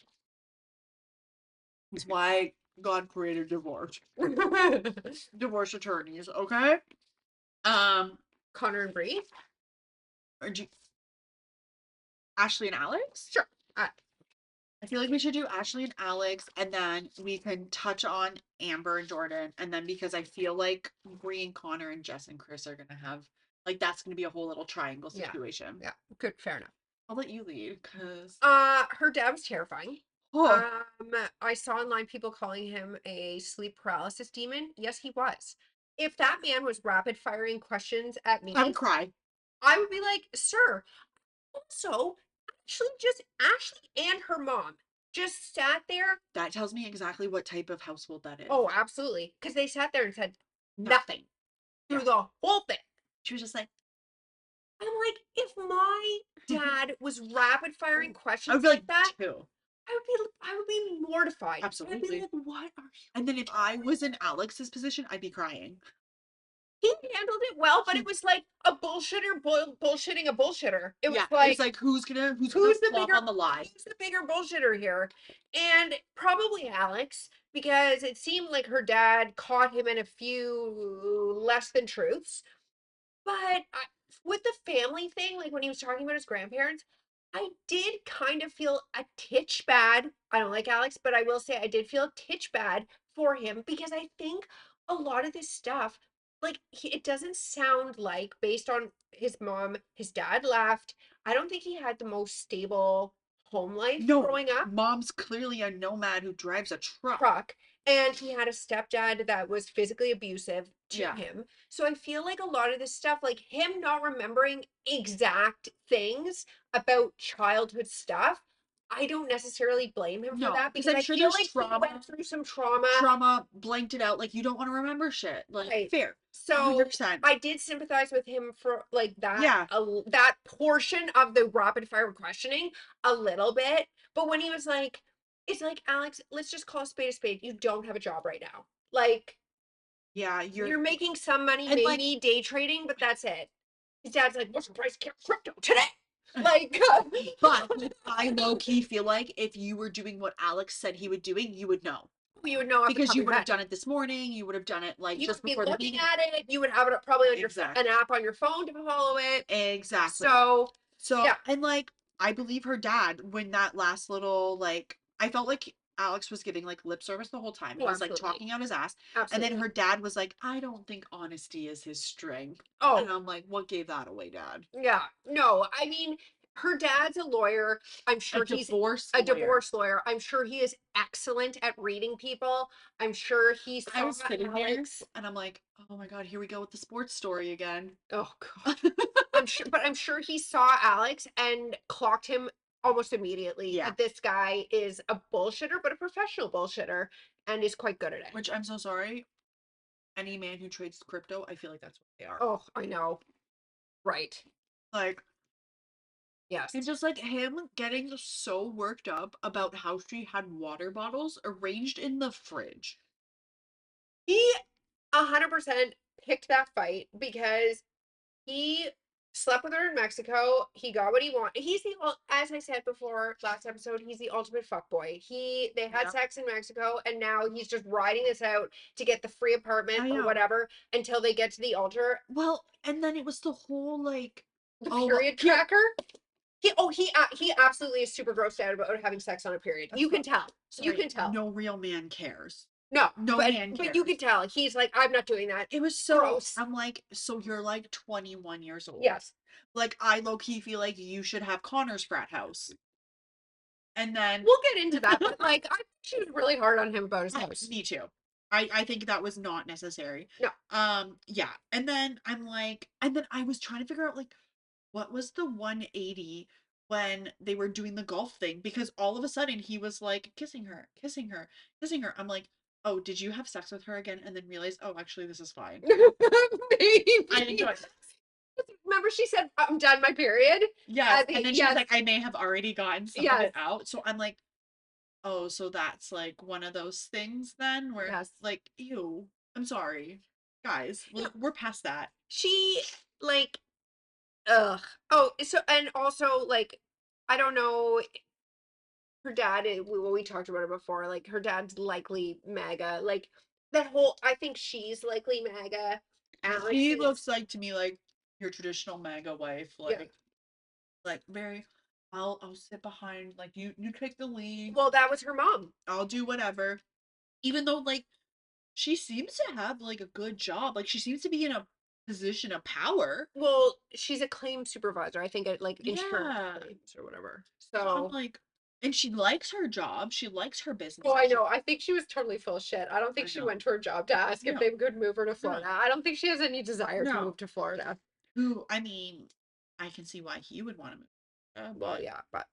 S1: It's why God created divorce. Divorce attorneys, okay? Um,
S2: Connor and Bree?
S1: or Ashley and Alex?
S2: Sure. Uh,
S1: I feel like we should do Ashley and Alex, and then we can touch on Amber and Jordan, and then because I feel like Bree and Connor and Jess and Chris are gonna have like that's gonna be a whole little triangle
S2: yeah.
S1: situation.
S2: Yeah. Good, fair enough.
S1: I'll let you lead, cause
S2: Her dad was terrifying.
S1: Oh,
S2: I saw online people calling him a sleep paralysis demon. Yes, he was. If that man was rapid firing questions at
S1: I would
S2: me,
S1: cry.
S2: I would be like, sir, also, just Ashley and her mom just sat there.
S1: That tells me exactly what type of household that is.
S2: Oh, absolutely. Because they sat there and said nothing
S1: Nothing.
S2: through
S1: Yeah.
S2: the whole thing.
S1: She was just like,
S2: I'm like, if my dad was rapid firing
S1: I would
S2: questions
S1: be
S2: like
S1: like,
S2: that,
S1: too.
S2: I would be mortified. I'd be
S1: Absolutely.
S2: like, what are
S1: And then if I was in Alex's position, I'd be crying.
S2: he handled it well, but it
S1: He,
S2: was like a bullshitter bullshitting a bullshitter. It was
S1: yeah, it's
S2: like,
S1: like who's gonna
S2: who's the
S1: flop
S2: bigger
S1: on the lie?
S2: who's the bigger bullshitter here? And probably Alex, because it seemed like her dad caught him in a few less than truths. But with the family thing, like when he was talking about his grandparents, I did kind of feel a titch bad. I don't like Alex, but I will say I did feel a titch bad for him because I think a lot of this stuff, like it doesn't sound like based on his mom, his dad left. I don't think he had the most stable home life
S1: No,
S2: growing up.
S1: mom's clearly a nomad who drives a truck.
S2: Truck, and he had a stepdad that was physically abusive to
S1: Yeah.
S2: him. So I feel like a lot of this stuff, like him not remembering exact things about childhood stuff, I don't necessarily blame him for
S1: No,
S2: that
S1: because
S2: because
S1: I'm
S2: I
S1: sure
S2: feel
S1: there's
S2: like he
S1: trauma,
S2: went through some trauma.
S1: blanked it out. Like you don't want to remember shit. Like
S2: Right.
S1: fair,
S2: So
S1: 100%.
S2: I did sympathize with him for like that
S1: Yeah,
S2: that portion of the rapid fire questioning a little bit. But when he was like, it's like, Alex, let's just call a spade a spade. You don't have a job right now. Like
S1: yeah, you're
S2: you're making some money,
S1: and like,
S2: maybe day trading, but that's it. His dad's like, what's the price of crypto today? Like,
S1: but I low key feel like if you were doing what Alex said he would doing, you would know
S2: you would know off the
S1: because
S2: top of
S1: you
S2: your
S1: would have
S2: head.
S1: done it this morning. You would have done it like
S2: You
S1: just
S2: would be
S1: before the
S2: looking
S1: meeting.
S2: at it. You would have it probably on your an
S1: Exactly.
S2: app on your phone to follow it.
S1: Exactly.
S2: So
S1: So,
S2: yeah,
S1: and like, I believe her dad when that last little, like, I felt like Alex was giving like lip service the whole time.
S2: oh,
S1: He was like
S2: absolutely,
S1: talking out his ass. And then
S2: absolutely.
S1: her dad was like, I don't think honesty is his strength. And
S2: Oh,
S1: I'm like, what gave that away, dad?
S2: yeah. No, I mean, her dad's a lawyer. I'm
S1: A
S2: sure he's
S1: divorce
S2: a
S1: lawyer.
S2: divorce lawyer. I'm sure he is excellent at reading people. I'm sure he
S1: I
S2: saw
S1: was sitting there
S2: Alex.
S1: and I'm like, oh my God, here we go with the sports story again.
S2: Oh God. I'm sure he saw Alex and clocked him almost immediately
S1: Yeah.
S2: that this guy is a bullshitter, but a professional bullshitter and is quite good at it.
S1: Which I'm so sorry. Any man who trades crypto, I feel like that's what they are.
S2: Oh, I know. Right.
S1: Like, and
S2: Yes.
S1: just like him getting so worked up about how she had water bottles arranged in the fridge.
S2: He 100% picked that fight because he slept with her in Mexico. He got what he wanted. As I said before last episode, he's the ultimate fuckboy. They had
S1: Yeah.
S2: sex in Mexico, and now he's just riding this out to get the free apartment
S1: I
S2: or
S1: know.
S2: whatever until they get to the altar.
S1: Well, and then it was the whole like,
S2: The
S1: oh,
S2: period
S1: here.
S2: tracker. He absolutely is super grossed out about having sex on a period. You can tell. You
S1: Sorry,
S2: can tell.
S1: no real man cares.
S2: No,
S1: No
S2: but
S1: man
S2: you can
S1: cares.
S2: tell. He's like, I'm not doing that.
S1: It was so,
S2: Gross.
S1: I'm like, so you're like 21 years old.
S2: Yes.
S1: Like, I low key feel like you should have Connor's frat house. And then,
S2: We'll get into that, but like I think she was really hard on him about his house.
S1: me too. I think that was not necessary.
S2: No.
S1: Yeah. And then I'm like, and then I was trying to figure out like what was the 180 when they were doing the golf thing because all of a sudden he was like kissing her, kissing her, kissing her. I'm like, oh, did you have sex with her again? And then realize, oh, actually, this is fine. I
S2: Maybe.
S1: enjoyed this.
S2: Remember she said, I'm done my period?
S1: Yes. And then she was
S2: Yes.
S1: like, I may have already gotten some of
S2: Yes.
S1: it out. So I'm like, oh, so that's like one of those things then where
S2: Yes.
S1: like, ew, I'm sorry. Guys,
S2: No,
S1: we're past that.
S2: she like ugh. Oh, so and also like I don't know her dad well, we talked about it before, like her dad's likely MAGA. Like that whole I think she's likely MAGA. Alex
S1: She
S2: is
S1: looks like to me like your traditional MAGA wife,
S2: yeah.
S1: like very I'll sit behind like you take the lead.
S2: Well, that was her mom.
S1: I'll do whatever. Even though like she seems to have like a good job. Like she seems to be in a position of power.
S2: Well, she's a claim supervisor, I think at like insurance
S1: Yeah.
S2: claims or whatever.
S1: So I'm
S2: So
S1: like, And she likes her job. She likes her
S2: Oh,
S1: business.
S2: I know. I think she was totally full of shit. I don't think
S1: I
S2: she
S1: know.
S2: went to her job to ask if
S1: No,
S2: they could move her to
S1: no,
S2: Florida. I don't think she has any desire to
S1: no.
S2: move to Florida.
S1: Who, I mean, I can see why he would want to move.
S2: Well,
S1: But
S2: yeah, but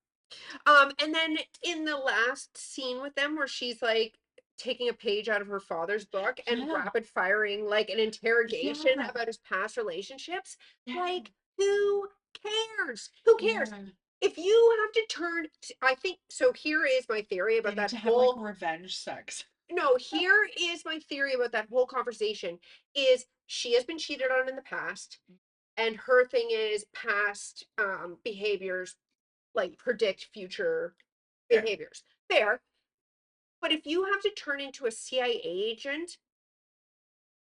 S2: and then in the last scene with them where she's like taking a page out of her father's book and
S1: yeah,
S2: rapid firing like an interrogation
S1: yeah,
S2: about his past relationships,
S1: yeah,
S2: like who cares? Who cares?
S1: yeah.
S2: If you have to turn, I think so. Here is my theory
S1: They
S2: about
S1: need
S2: that
S1: to have like
S2: whole.
S1: revenge sex.
S2: No, here is my theory about that whole conversation. Is she has been cheated on in the past, and her thing is past behaviors like predict future
S1: Fair.
S2: behaviors. Fair. But if you have to turn into a CIA agent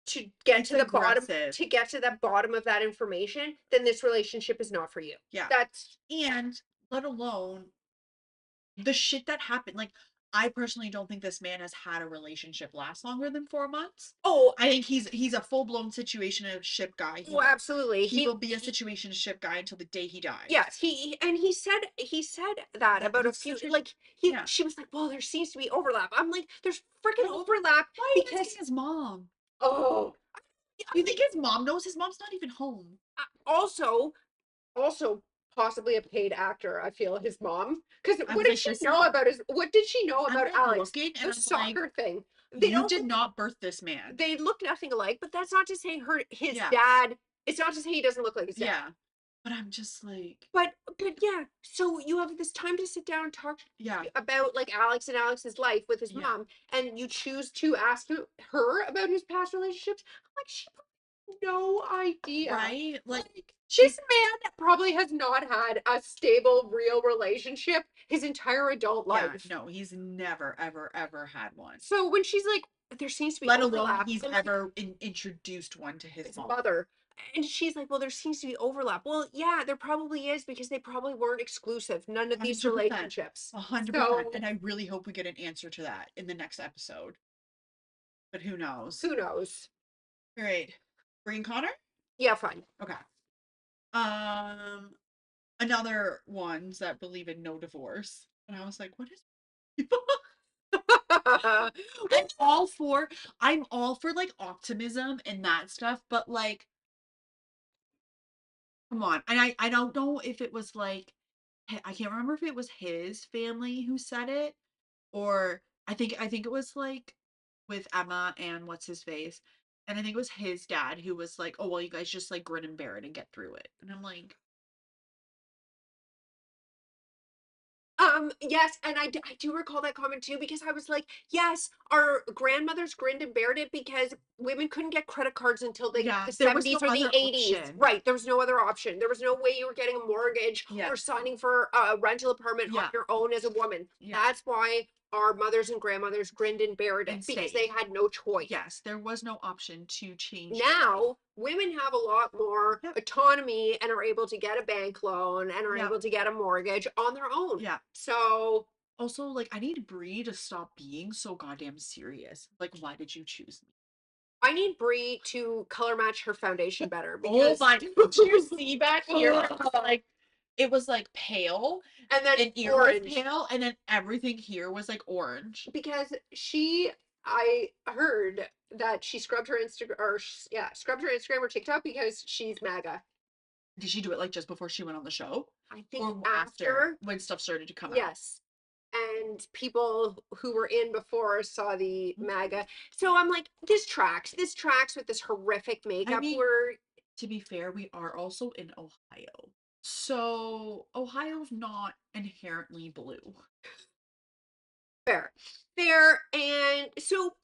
S2: to get
S1: It's
S2: to the bottom
S1: aggressive.
S2: to get to the bottom of that information, then this relationship is not for you.
S1: Yeah.
S2: That's
S1: And let alone the shit that happened. Like, I personally don't think this man has had a relationship last longer than 4 months.
S2: oh,
S1: I think he's a full blown situationship guy.
S2: oh absolutely.
S1: He will be a situationship guy until the day he dies.
S2: Yes, he said that
S1: That
S2: about a
S1: he's
S2: few
S1: such a
S2: like he
S1: yeah.
S2: she was like, "Well, there seems to be overlap." I'm like, "There's freaking
S1: Like,
S2: overlap
S1: why are you asking
S2: because
S1: his mom?
S2: oh,
S1: Do you think his mom knows? His mom's not even home.
S2: also possibly a paid actor. I feel his mom because
S1: I
S2: what
S1: was
S2: did
S1: like,
S2: she
S1: this is.
S2: know about his? What did she know
S1: I'm
S2: about
S1: like
S2: Alex?
S1: looking, and
S2: The
S1: I'm like,
S2: soccer thing. They
S1: you
S2: don't.
S1: did not birth this man.
S2: They look nothing alike, but that's not to say his
S1: Yeah,
S2: dad. It's not to say he doesn't look like his dad.
S1: yeah. But I'm just like,
S2: But yeah, so you have this time to sit down and talk
S1: yeah,
S2: about like Alex and Alex's life with his
S1: yeah.
S2: mom, and you choose to ask her about his past relationships. I'm like, she no idea.
S1: Right? Like
S2: Like
S1: she
S2: this man probably has not had a stable, real relationship his entire adult
S1: yeah,
S2: life.
S1: no, he's never, ever, ever had one.
S2: So when she's like, there seems to be
S1: Let alone
S2: overlap,
S1: he's
S2: I'm like,
S1: ever introduced one to his
S2: his
S1: mom.
S2: mother. And she's like, well, there seems to be overlap. Well, yeah, there probably is because they probably weren't exclusive, none of these
S1: 100%.
S2: relationships.
S1: 100%.
S2: So
S1: And I really hope we get an answer to that in the next episode. But who knows?
S2: who knows?
S1: All right. Bring Connor?
S2: Yeah, fine.
S1: Okay. Um, another ones that believe in no divorce. And I was like, what is people? I'm all for I'm all for like optimism and that stuff, but like come on. And I don't know if it was like I can't remember if it was his family who said it or I think it was like with Emma and what's his face. And I think it was his dad who was like, "Oh, well, you guys just like grin and bear it and get through it." And I'm like,
S2: Yes, and I do recall that comment too because I was like, yes, our grandmothers grinned and bared it because women couldn't get credit cards until
S1: yeah,
S2: the
S1: there was no
S2: 70s or the
S1: other
S2: 80s.
S1: option.
S2: Right, there was no other option. There was no way you were getting a mortgage
S1: Yeah.
S2: or signing for a rental apartment on
S1: Yeah.
S2: your own as a woman.
S1: Yeah.
S2: That's why our mothers and grandmothers grinned and bared it
S1: And
S2: because
S1: stayed.
S2: they had no choice.
S1: Yes, there was no option to change their life.
S2: Now women have a lot more
S1: Yep.
S2: autonomy and are able to get a bank loan and are
S1: Yep.
S2: able to get a mortgage on their own.
S1: Yeah.
S2: So
S1: Also, like, I need Brie to stop being so goddamn serious. Like, why did you choose me?
S2: I need Brie to color match her foundation better
S1: Oh
S2: because
S1: my! Did you see back here? Like, it was like pale,
S2: and then
S1: and ear was
S2: orange
S1: pale, and then everything here was like orange.
S2: because I heard that she scrubbed her Instagram or yeah, scrubbed her Instagram or TikTok because she's MAGA.
S1: Did she do it like just before she went on the show,
S2: I think
S1: or after
S2: after,
S1: when stuff started to come out?
S2: yes. And people who were in before saw the
S1: Mm.
S2: MAGA. So I'm like, this tracks. This tracks with this horrific
S1: I
S2: makeup
S1: mean,
S2: where
S1: to be fair, we are also in Ohio, so Ohio's not inherently blue.
S2: fair. Fair and so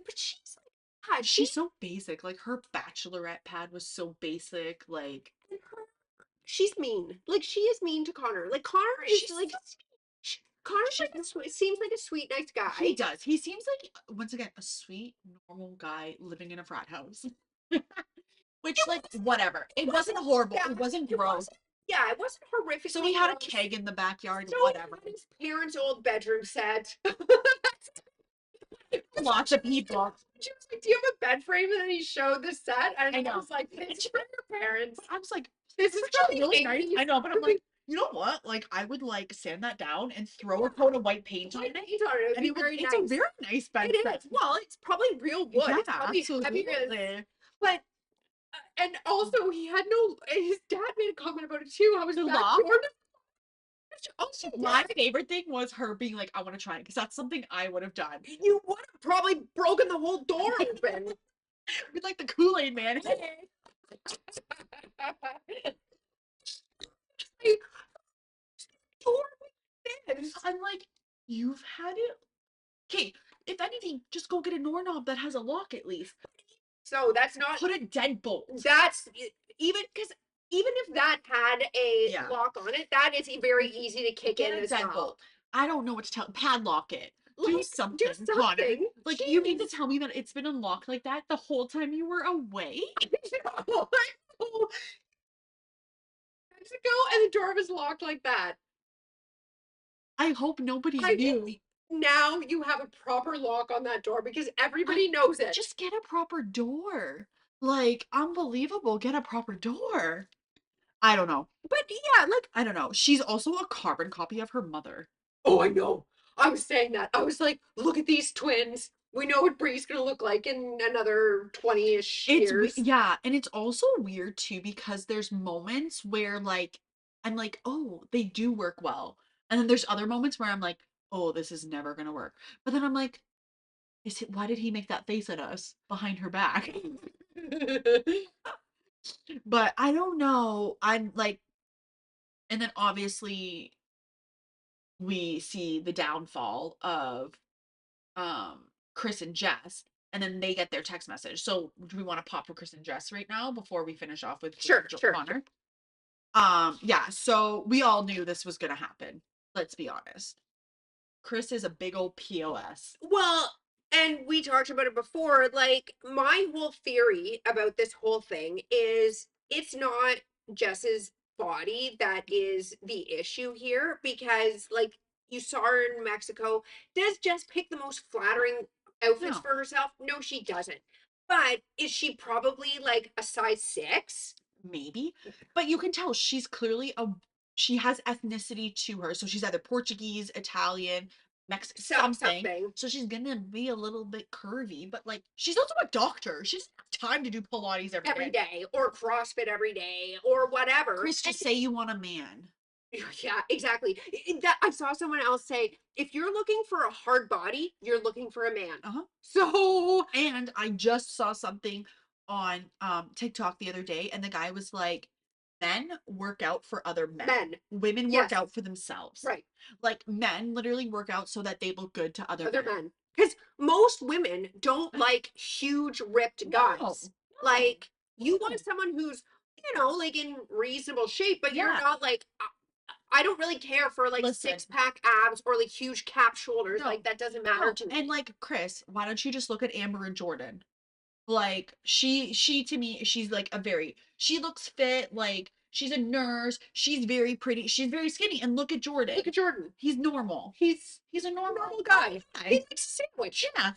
S2: but she's like God,
S1: She's so basic. Like her bachelorette pad was so basic. Like
S2: she's mean. Like she is mean to Connor. Like Connor is
S1: she's
S2: like Connor's
S1: she
S2: like a sweet, seems like a sweet, nice
S1: he
S2: guy.
S1: does. He seems like once again a sweet, normal guy living in a frat house. Which like whatever. It wasn't horrible.
S2: Yeah,
S1: It wasn't
S2: it
S1: gross.
S2: wasn't. Yeah, it wasn't
S1: So we
S2: horrifically
S1: had a
S2: gross.
S1: keg in the backyard,
S2: So
S1: whatever.
S2: his parents' old bedroom set.
S1: Lots of people.
S2: She was like, "Do you have a bed frame?" And then he showed the set, and
S1: I
S2: I
S1: know.
S2: was like, "This is for your parents.
S1: I was like,
S2: This
S1: it's
S2: is
S1: actually
S2: from the
S1: really nice.
S2: 80s."
S1: I know, but I'm like, You know what? Like, I would, like, sand that down and throw a coat of white paint on
S2: White
S1: it,
S2: paint on it would
S1: and
S2: be very
S1: it's a
S2: nice.
S1: very nice bed
S2: It
S1: set.
S2: is. Well, it's probably real wood.
S1: Yeah,
S2: It's probably heavier than,
S1: absolutely.
S2: but and also he had no. His dad made a comment about it too. How his
S1: The
S2: back
S1: lock?
S2: door. Also,
S1: My favorite thing was her being like, "I wanna try it," because that's something I would have done.
S2: you would have probably broken the whole door open.
S1: With, like, the Kool-Aid Man. "Hey."
S2: Like, door like this.
S1: I'm like, "You've had it." Okay, if anything, just go get a doorknob that has a lock at least.
S2: So that's not.
S1: Put a deadbolt.
S2: That's even because even if that had a
S1: Yeah.
S2: lock on it, that is very easy to kick
S1: Get
S2: in
S1: a
S2: as well.
S1: deadbolt. I don't know what to tell padlock it. Do
S2: Like, do
S1: something, Connor.
S2: something.
S1: Like, you mean to
S2: Jeez.
S1: tell me that it's been unlocked like that the whole time you were away?
S2: No, I know. Mexico and the door was locked like that.
S1: I hope nobody
S2: I
S1: knew.
S2: now you have a proper lock on that door because
S1: I
S2: everybody knows it.
S1: just get a proper door. Like, unbelievable, get a proper door. I don't know.
S2: But yeah, like,
S1: I don't know. She's also a carbon copy of her mother.
S2: oh, I know. I was saying that. I was like, look at these twins. We know what Bree's gonna look like in another 20-ish years.
S1: Yeah, and it's also weird too because there's moments where, like, I'm like, "Oh, they do work well." And then there's other moments where I'm like, "Oh, this is never gonna work." But then I'm like, "Is it why did he make that face at us behind her back?" But I don't know. I'm like, and then obviously we see the downfall of Chris and Jess, and then they get their text message. So do we want to pop for Chris and Jess right now before we finish off with
S2: Sure, sure.
S1: Connor? Yeah, so we all knew this was gonna happen. Let's be honest. Chris is a big old POS.
S2: Well, and we talked about it before. Like, my whole theory about this whole thing is it's not Jess's body that is the issue here because, like, you saw her in Mexico. Does Jess pick the most flattering outfits
S1: No,
S2: for herself? No, she doesn't. But is she probably like a size 6?
S1: maybe, but you can tell she's clearly a she has ethnicity to her. So she's either Portuguese, Italian, Mexican,
S2: So,
S1: something.
S2: something
S1: So she's gonna be a little bit curvy, but like she's also a doctor. She doesn't have time to do Pilates every
S2: every
S1: day.
S2: day or CrossFit every day or whatever.
S1: Chris, just say you want a man.
S2: Yeah, exactly. That I saw someone else say, if you're looking for a hard body, you're looking for a man.
S1: Uh-huh.
S2: So
S1: And I just saw something on TikTok the other day, and the guy was like, men work out for other men.
S2: men,
S1: Women work
S2: yes,
S1: out for themselves.
S2: right,
S1: Like men literally work out so that they look good to other
S2: other
S1: men.
S2: men. Because most women don't like huge ripped
S1: No,
S2: guys.
S1: no,
S2: Like you want
S1: no.
S2: someone who's, like in reasonable shape, but you're
S1: Yeah.
S2: not like I don't really care for like
S1: Listen,
S2: 6-pack abs or like huge cap shoulders.
S1: no,
S2: Like that doesn't matter
S1: no.
S2: to
S1: And
S2: me.
S1: like Chris, why don't you just look at Amber and Jordan? Like she to me, she's like a very she looks fit, like she's a nurse, she's very pretty, she's very skinny. And look at
S2: Look
S1: Jordan.
S2: at Jordan.
S1: He's normal.
S2: He's
S1: He's a
S2: a
S1: normal
S2: normal guy. He
S1: guy.
S2: likes a sandwich.
S1: Yeah.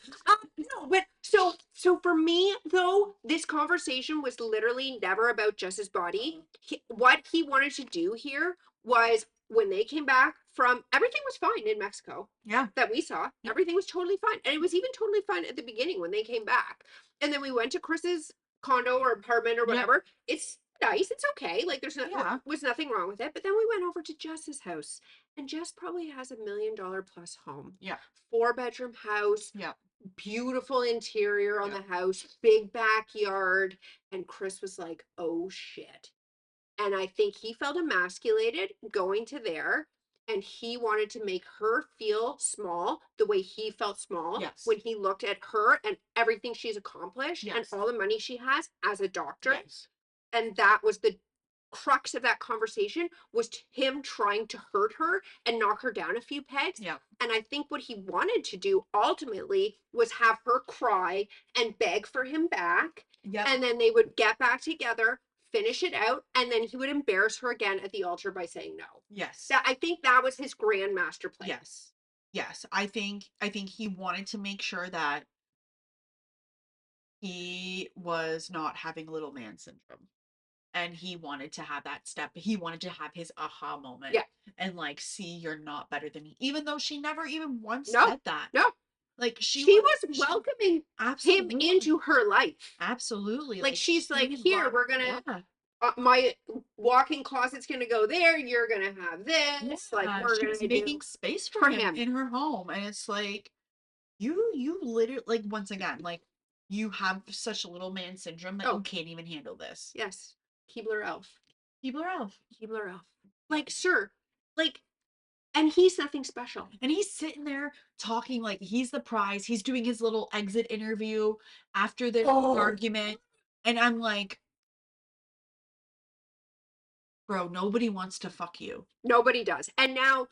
S2: No, but so for me though, this conversation was literally never about Jess's body. What he wanted to do here was when they came back from everything was fine in Mexico
S1: Yeah.
S2: that we saw.
S1: Yeah.
S2: Everything was totally fine. And it was even totally fine at the beginning when they came back. And then we went to Chris's condo or apartment or
S1: Yeah.
S2: whatever. It's nice. It's okay. Like there's
S1: Yeah.
S2: was nothing wrong with it. But then we went over to Jess's house. And Jess probably has $1 million plus home.
S1: Yeah.
S2: 4-bedroom house,
S1: Yeah.
S2: beautiful interior on
S1: Yeah.
S2: the house, big backyard. And Chris was like, oh shit. And I think he felt emasculated going to there. And he wanted to make her feel small the way he felt small
S1: Yes.
S2: when he looked at her and everything she's accomplished and
S1: Yes.
S2: all the money she has as a doctor.
S1: Yes.
S2: And that was the crux of that conversation was him trying to hurt her and knock her down a few pegs.
S1: Yeah.
S2: And I think what he wanted to do ultimately was have her cry and beg for him back.
S1: Yeah.
S2: And then they would get back together, finish it out, and then he would embarrass her again at the altar by saying no.
S1: Yes.
S2: I think that was his grand master plan.
S1: Yes. Yes. I think he wanted to make sure that he was not having little man syndrome. and he wanted to have that step. He wanted to have his aha moment
S2: Yeah.
S1: and like, see, you're not better than me, even though she never even once
S2: No.
S1: said that.
S2: No.
S1: Like she
S2: She
S1: was,
S2: was welcoming him
S1: absolutely,
S2: into her life.
S1: absolutely,
S2: Like
S1: like
S2: she's like,
S1: she
S2: here,
S1: loved,
S2: we're gonna
S1: yeah,
S2: my walk-in closet's gonna go there. You're gonna have this. Like
S1: yeah.
S2: we're
S1: She was
S2: gonna do
S1: making space for
S2: for
S1: him
S2: him.
S1: in her home, and it's like you literally, like, once again, like, you have such little man syndrome that you
S2: Oh,
S1: can't even handle this.
S2: yes. Keebler Elf.
S1: Keebler Elf.
S2: Keebler Elf.
S1: Yeah.
S2: Like, sir, like, and he's nothing special.
S1: And he's sitting there talking like he's the prize. He's doing his little exit interview after the
S2: Oh,
S1: argument. And I'm like, bro, nobody wants to fuck you.
S2: nobody does. And now,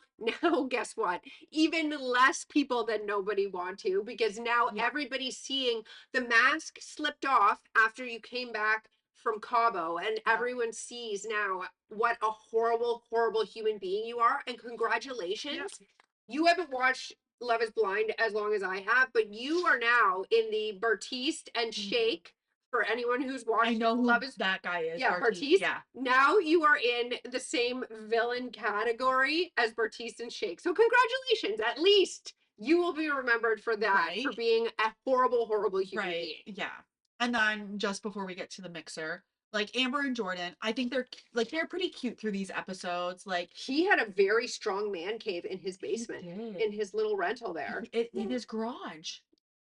S2: guess what? Even less people than nobody want to, because now
S1: Yeah.
S2: everybody's seeing the mask slipped off after you came back from Cabo, and
S1: Yeah.
S2: everyone sees now what a horrible, horrible human being you are. And
S1: Yeah.
S2: congratulations, you haven't watched Love is Blind as long as I have, but you are now in the Bartiste and
S1: Mhm.
S2: Shake. For anyone who's
S1: I
S2: watched
S1: know who
S2: Love is,
S1: that guy is,
S2: yeah,
S1: Barty.
S2: Bartiste.
S1: Yeah.
S2: Now you are in the same villain category as Bartiste and Shake. So congratulations. At least you will be remembered for that, for
S1: Right.
S2: being a horrible, horrible human
S1: Right.
S2: being.
S1: Yeah. And then just before we get to the mixer, like Amber and Jordan, I think they're pretty cute through these episodes. Like
S2: He had a very strong man cave in his
S1: he
S2: basement,
S1: did
S2: in his little rental there.
S1: in his garage.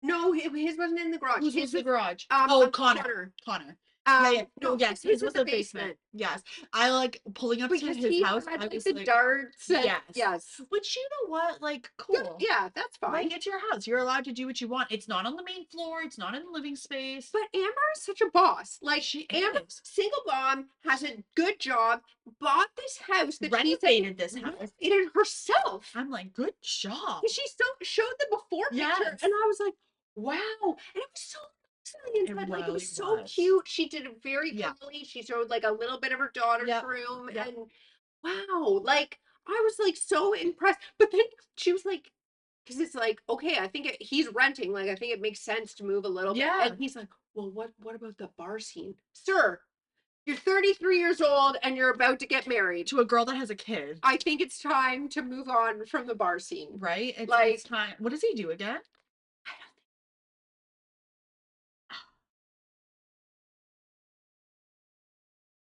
S2: No, his wasn't in the garage.
S1: Whose was
S2: His
S1: the
S2: was
S1: garage? Oh, Connor.
S2: Connor.
S1: Connor. Yeah, yeah. No,
S2: No,
S1: yes,
S2: his
S1: his
S2: was
S1: was
S2: the
S1: a basement.
S2: basement
S1: Yes. I like pulling up to
S2: because
S1: his
S2: he
S1: house.
S2: had
S1: I
S2: like
S1: was
S2: the
S1: like,
S2: darts and
S1: yes.
S2: yes.
S1: Which, you know what? Like,
S2: Good.
S1: cool.
S2: Yeah, that's fine.
S1: Like, it's your house. You're allowed to do what you want. It's not on the main floor. It's not in the living space.
S2: But Amber is such a boss. Like
S1: She
S2: Amber,
S1: is.
S2: single mom, has a good job, bought this house that she's
S1: Renovated this house.
S2: renovated herself.
S1: I'm like, good job.
S2: And she still showed the before picture,
S1: Yes.
S2: and I was like, wow. And it was so nice on the
S1: It
S2: inside. Like it
S1: really
S2: was so
S1: was.
S2: cute. She did it very
S1: Yeah.
S2: girly. She showed like a little bit of her daughter's
S1: Yep.
S2: room,
S1: Yep.
S2: and wow, like I was like so impressed. But then she was like, because it's like, okay, I think he's renting. Like, I think it makes sense to move a little bit.
S1: Yeah.
S2: And he's like, well, what about the bar scene? Sir, you're 33 years old and you're about to get married.
S1: To a girl that has a kid.
S2: I think it's time to move on from the bar scene.
S1: Right? It's
S2: Like,
S1: time. What does he do again?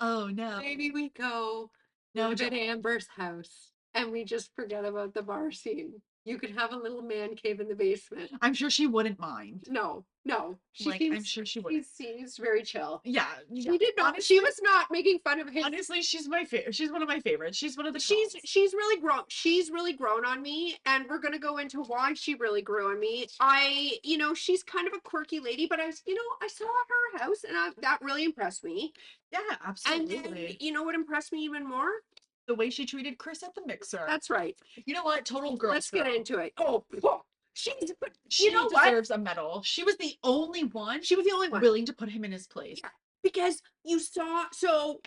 S1: Oh no.
S2: maybe we go
S1: No,
S2: live at Amber's house and we just forget about the bar scene. You could have a little man cave in the basement.
S1: I'm sure she wouldn't mind.
S2: No, no. She
S1: Like, I'm
S2: seems
S1: sure she wouldn't.
S2: she seems very chill.
S1: Yeah, yeah.
S2: She did not.
S1: Honestly,
S2: She was not making fun of his.
S1: honestly, she's my favorite. She's one of my favorites. She's one of the
S2: She's
S1: calls.
S2: she's really grown. She's really grown on me, and we're gonna go into why she really grew on me. She's kind of a quirky lady, but I saw her house, and that really impressed me.
S1: Yeah,
S2: And then,
S1: absolutely.
S2: you know what impressed me even more?
S1: The way she treated Chris at the mixer.
S2: That's right.
S1: You know what? Total girl.
S2: Let's get into it. Oh, she's. But
S1: She
S2: you know what?
S1: deserves a medal. She was the only one
S2: She was the only one.
S1: willing to put him in his place.
S2: Yeah, because you saw. So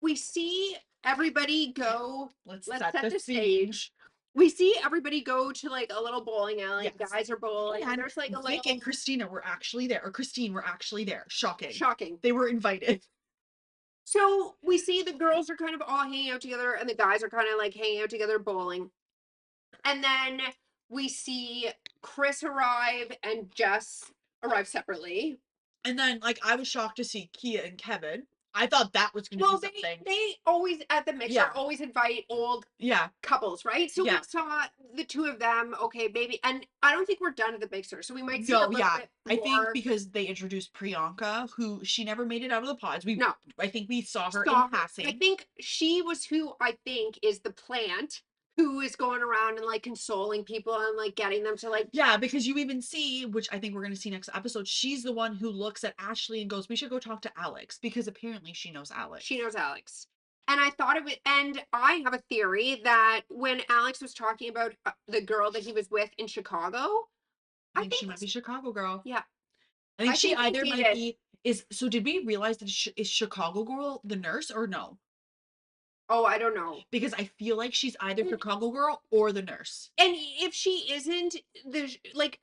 S2: we see everybody go.
S1: Let's
S2: Let's
S1: set
S2: set
S1: the
S2: the
S1: scene.
S2: stage. We see everybody go to like a little bowling alley.
S1: Yes.
S2: Guys are bowling.
S1: And
S2: There's like a
S1: Vic
S2: little
S1: and Christina were actually there, or Christine were actually there. Shocking.
S2: shocking.
S1: They were invited.
S2: So we see the girls are kind of all hanging out together, and the guys are kind of like hanging out together bowling. And then we see Chris arrive and Jess arrive separately.
S1: And then, like, I was shocked to see Kia and Kevin. I thought that was going to
S2: Well,
S1: be something.
S2: they always at the mixer
S1: Yeah.
S2: always invite old
S1: Yeah.
S2: couples, right? So
S1: Yeah.
S2: we saw the two of them. Okay, maybe, and I don't think we're done at the mixer, so we might see a
S1: No,
S2: little
S1: yeah.
S2: bit
S1: I
S2: more.
S1: think because they introduced Priyanka, who she never made it out of the pods.
S2: No.
S1: I think we saw her
S2: Saw
S1: in
S2: her.
S1: passing.
S2: I think she was who I think is the plant who is going around and like consoling people and like getting them to like.
S1: Yeah, because you even see, which I think we're going to see next episode, she's the one who looks at Ashley and goes, we should go talk to Alex, because apparently she knows Alex.
S2: She knows Alex. And I thought of it, and I have a theory that when Alex was talking about the girl that he was with in Chicago,
S1: I think she might be Chicago girl.
S2: Yeah.
S1: I think
S2: I
S1: she
S2: think
S1: either
S2: he
S1: might
S2: did.
S1: be, so did we realize that is Chicago girl the nurse or no?
S2: Oh, I don't know.
S1: because I feel like she's either Chicago girl or the nurse.
S2: And if she isn't, there's like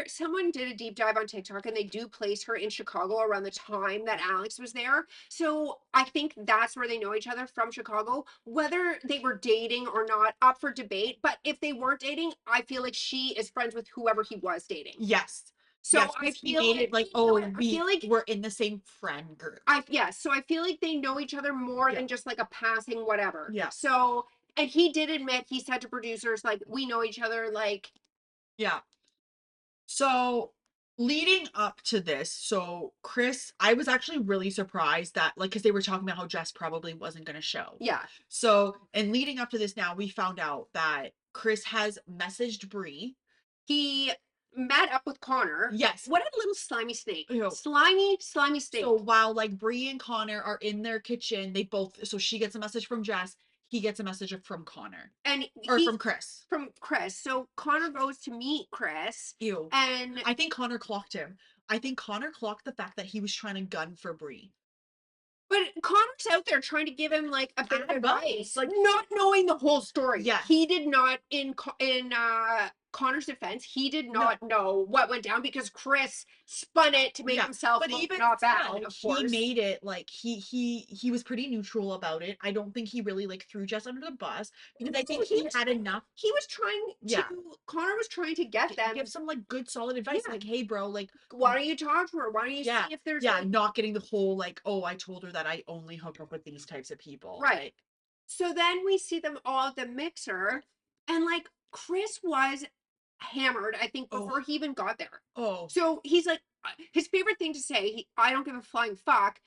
S2: someone did a deep dive on TikTok and they do place her in Chicago around the time that Alex was there. So I think that's where they know each other, from Chicago. Whether they were dating or not, up for debate. But if they weren't dating, I feel like she is friends with whoever he was dating.
S1: Yes.
S2: So
S1: Yes,
S2: I
S1: because he
S2: feel
S1: made
S2: like,
S1: it like,
S2: you know
S1: oh,
S2: what? I feel like
S1: we're in the same friend group.
S2: so I feel like they know each other more
S1: Yeah.
S2: than just like a passing whatever.
S1: Yeah.
S2: So, and he did admit, he said to producers, like, we know each other, like,
S1: Yeah. So leading up to this, so Chris, I was actually really surprised that, like, because they were talking about how Jess probably wasn't going to show.
S2: yeah.
S1: So, and leading up to this now, we found out that Chris has messaged Bree.
S2: He met up with Connor.
S1: Yes.
S2: What a little slimy snake.
S1: Ew.
S2: Slimy snake.
S1: So while like Bree and Connor are in their kitchen, they both, so she gets a message from Jess, he gets a message from Connor
S2: And
S1: or
S2: he
S1: from Chris.
S2: from Chris. So Connor goes to meet Chris.
S1: Ew.
S2: And
S1: I think Connor clocked him. I think Connor clocked the fact that he was trying to gun for Bree.
S2: but Connor's out there trying to give him like a bit of advice,
S1: Like,
S2: not knowing the whole story.
S1: Yeah.
S2: He did not, in Connor's defense, he did not know what went down because Chris spun it to make himself
S1: but
S2: look
S1: even
S2: not bad.
S1: still,
S2: Of course,
S1: he made it like he was pretty neutral about it. I don't think he really like threw Jess under the bus because I think he had enough.
S2: He was trying to.
S1: Yeah.
S2: Connor was trying to get them.
S1: Give some like good solid advice,
S2: Yeah.
S1: like, hey, bro, like,
S2: Why don't you talk to her? Why don't you see if there's like,
S1: not getting the whole like, oh, I told her that I only hook up with these types of people.
S2: right?
S1: Like,
S2: So then we see them all at the mixer, and like Chris was hammered, I think, before he even got there.
S1: oh,
S2: So he's like, his favorite thing to say, I don't give a flying fuck.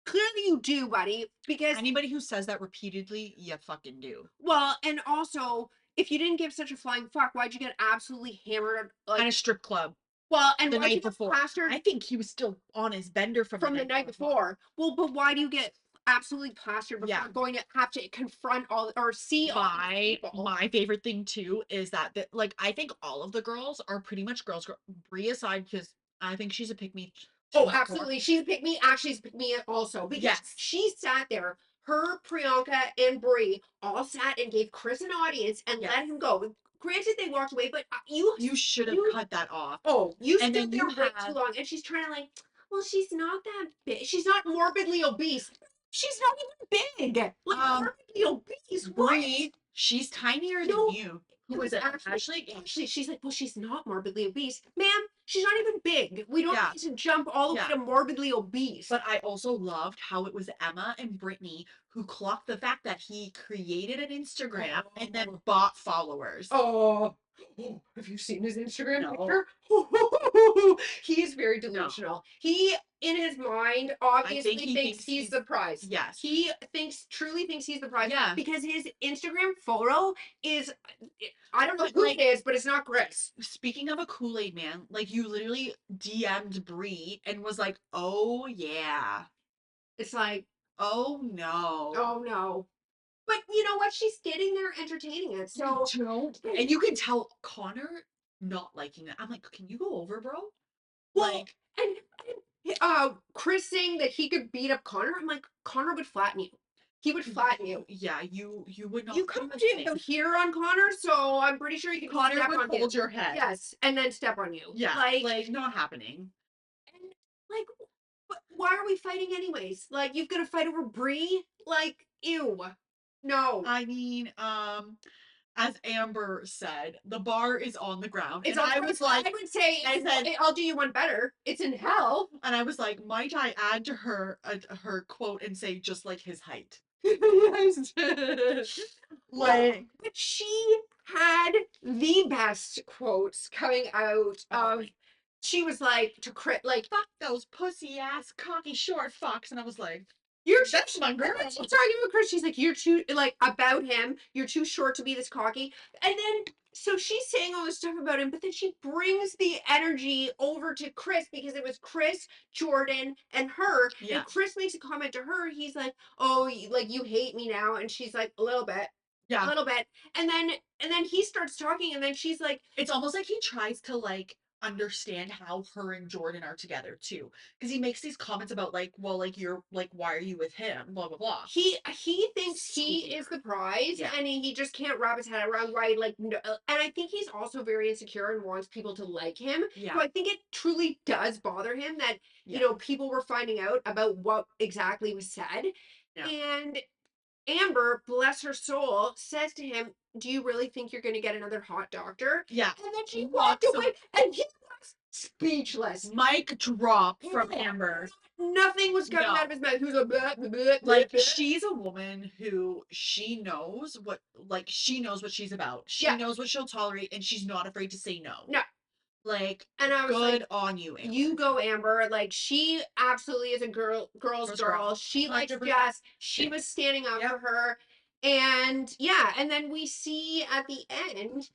S2: Clearly you do, buddy, because
S1: anybody who says that repeatedly, you fucking do.
S2: well, and also, if you didn't give such a flying fuck, why'd you get absolutely hammered
S1: At a strip club
S2: well, and
S1: the
S2: why'd you
S1: night
S2: get
S1: before.
S2: plastered
S1: I think he was still on his bender from
S2: the night before? Well, but why do you get absolutely plastered before going to have to confront all or see all these people?
S1: My favorite thing too is that like I think all of the girls are pretty much girls. Bree aside, because I think she's a pick me.
S2: Oh, absolutely. She's a pick me. Actually, she's a pick me also. Because
S1: Yes.
S2: she sat there, her, Priyanka, and Brie all sat and gave Chris an audience and let him go. Granted, they walked away, but
S1: You should have cut that off.
S2: Oh, you
S1: And
S2: stood
S1: then
S2: there
S1: you
S2: way
S1: have-
S2: too long. And she's trying to like, well, she's not that big. She's not morbidly obese. She's not even big. Like morbidly obese.
S1: Bree, she's tinier
S2: No,
S1: than you. Who was it? Ashley?
S2: Actually, she's like, well, she's not morbidly obese. Ma'am, she's not even big. We don't need to jump all the way to morbidly obese.
S1: But I also loved how it was Emma and Brittany who clocked the fact that he created an Instagram and then bought followers.
S2: Oh, have you seen his Instagram picture? He's very delusional. He, in his mind, obviously thinks he's the prize.
S1: Yes.
S2: He truly thinks he's the prize.
S1: Yeah.
S2: Because his Instagram photo is, I don't know who it is, but it's not Chris.
S1: Speaking of a Kool-Aid man, like you literally DM'd Bree and was like, oh yeah.
S2: It's like,
S1: oh no.
S2: Oh no. But you know what? She's getting there entertaining it. So
S1: and you can tell Connor not liking it. I'm like, can you go over, bro?
S2: Well,
S1: Like,
S2: and Chris saying that he could beat up Connor. I'm like, Connor would flatten you. He would flatten you.
S1: Yeah, you would not.
S2: You couldn't do here on Connor, so I'm pretty sure you could
S1: Connor
S2: step
S1: would
S2: on
S1: hold
S2: you.
S1: your head.
S2: Yes, and then step on you.
S1: Yeah, like not happening.
S2: And like, why are we fighting anyways? Like, you've got to fight over Bree? Like, ew. No.
S1: I mean, as Amber said, the bar is on the ground.
S2: It's
S1: and
S2: I was like, I would say,
S1: I said,
S2: I'll do you one better. It's in hell.
S1: And I was like, might I add to her quote and say just like his height?
S2: Like, but she had the best quotes coming out of. She was like to crit like
S1: fuck those pussy ass cocky short fucks, and I was like,
S2: that's my girl. She's talking about Chris. She's like, you're too like about him. You're too short to be this cocky. And then so she's saying all this stuff about him, but then she brings the energy over to Chris because it was Chris, Jordan, and her. Yeah. And Chris makes a comment to her. He's like, "Oh, like you hate me now," and she's like, "A little bit." Yeah. A little bit. And then he starts talking, and then she's like,
S1: it's almost like he tries to like understand how her and Jordan are together too. Because he makes these comments about like, well, like you're like, why are you with him? Blah blah blah.
S2: He thinks
S1: So
S2: he is
S1: weird.
S2: the prize,
S1: Yeah.
S2: and he just can't wrap his head around right. Like, no, and I think he's also very insecure and wants people to like him.
S1: Yeah.
S2: So I think it truly does bother him that
S1: Yeah.
S2: people were finding out about what exactly was said,
S1: Yeah.
S2: and Amber, bless her soul, says to him, "Do you really think you're going to get another hot doctor?"
S1: Yeah.
S2: And then she walked
S1: Walks
S2: away,
S1: away.
S2: and he was speechless.
S1: Mic drop from Amber.
S2: Nothing was coming out of
S1: No.
S2: his mouth. He was like, "Bleh, bleh, bleh, bleh,
S1: Like
S2: bleh."
S1: she's a woman who she knows what she's about. She
S2: Yeah,
S1: knows what she'll tolerate and she's not afraid to say no.
S2: no.
S1: Like
S2: And I was like,
S1: good on you,
S2: you
S1: Amber.
S2: go, Amber. Like, she absolutely is a girl's
S1: Girls
S2: girl.
S1: girl.
S2: She likes
S1: 100%.
S2: Jess. She was standing up
S1: Yep.
S2: for her. And yeah, and then we see at the end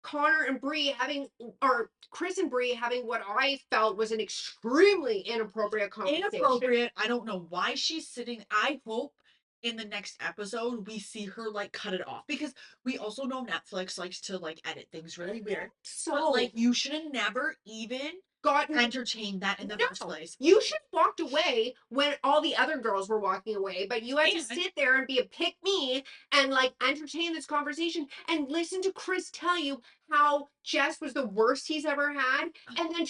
S2: Connor and Bree having, or Chris and Bree having what I felt was an extremely inappropriate conversation.
S1: Inappropriate. I don't know why she's sitting. I hope in the next episode we see her like cut it off because we also know Netflix likes to like edit things really weird. But
S2: So
S1: like you should have never even
S2: gotten
S1: entertained that in the first
S2: no,
S1: place.
S2: you should have walked away when all the other girls were walking away, but you had to
S1: And
S2: sit there and be a pick me and like entertain this conversation and listen to Chris tell you how Jess was the worst he's ever had, and then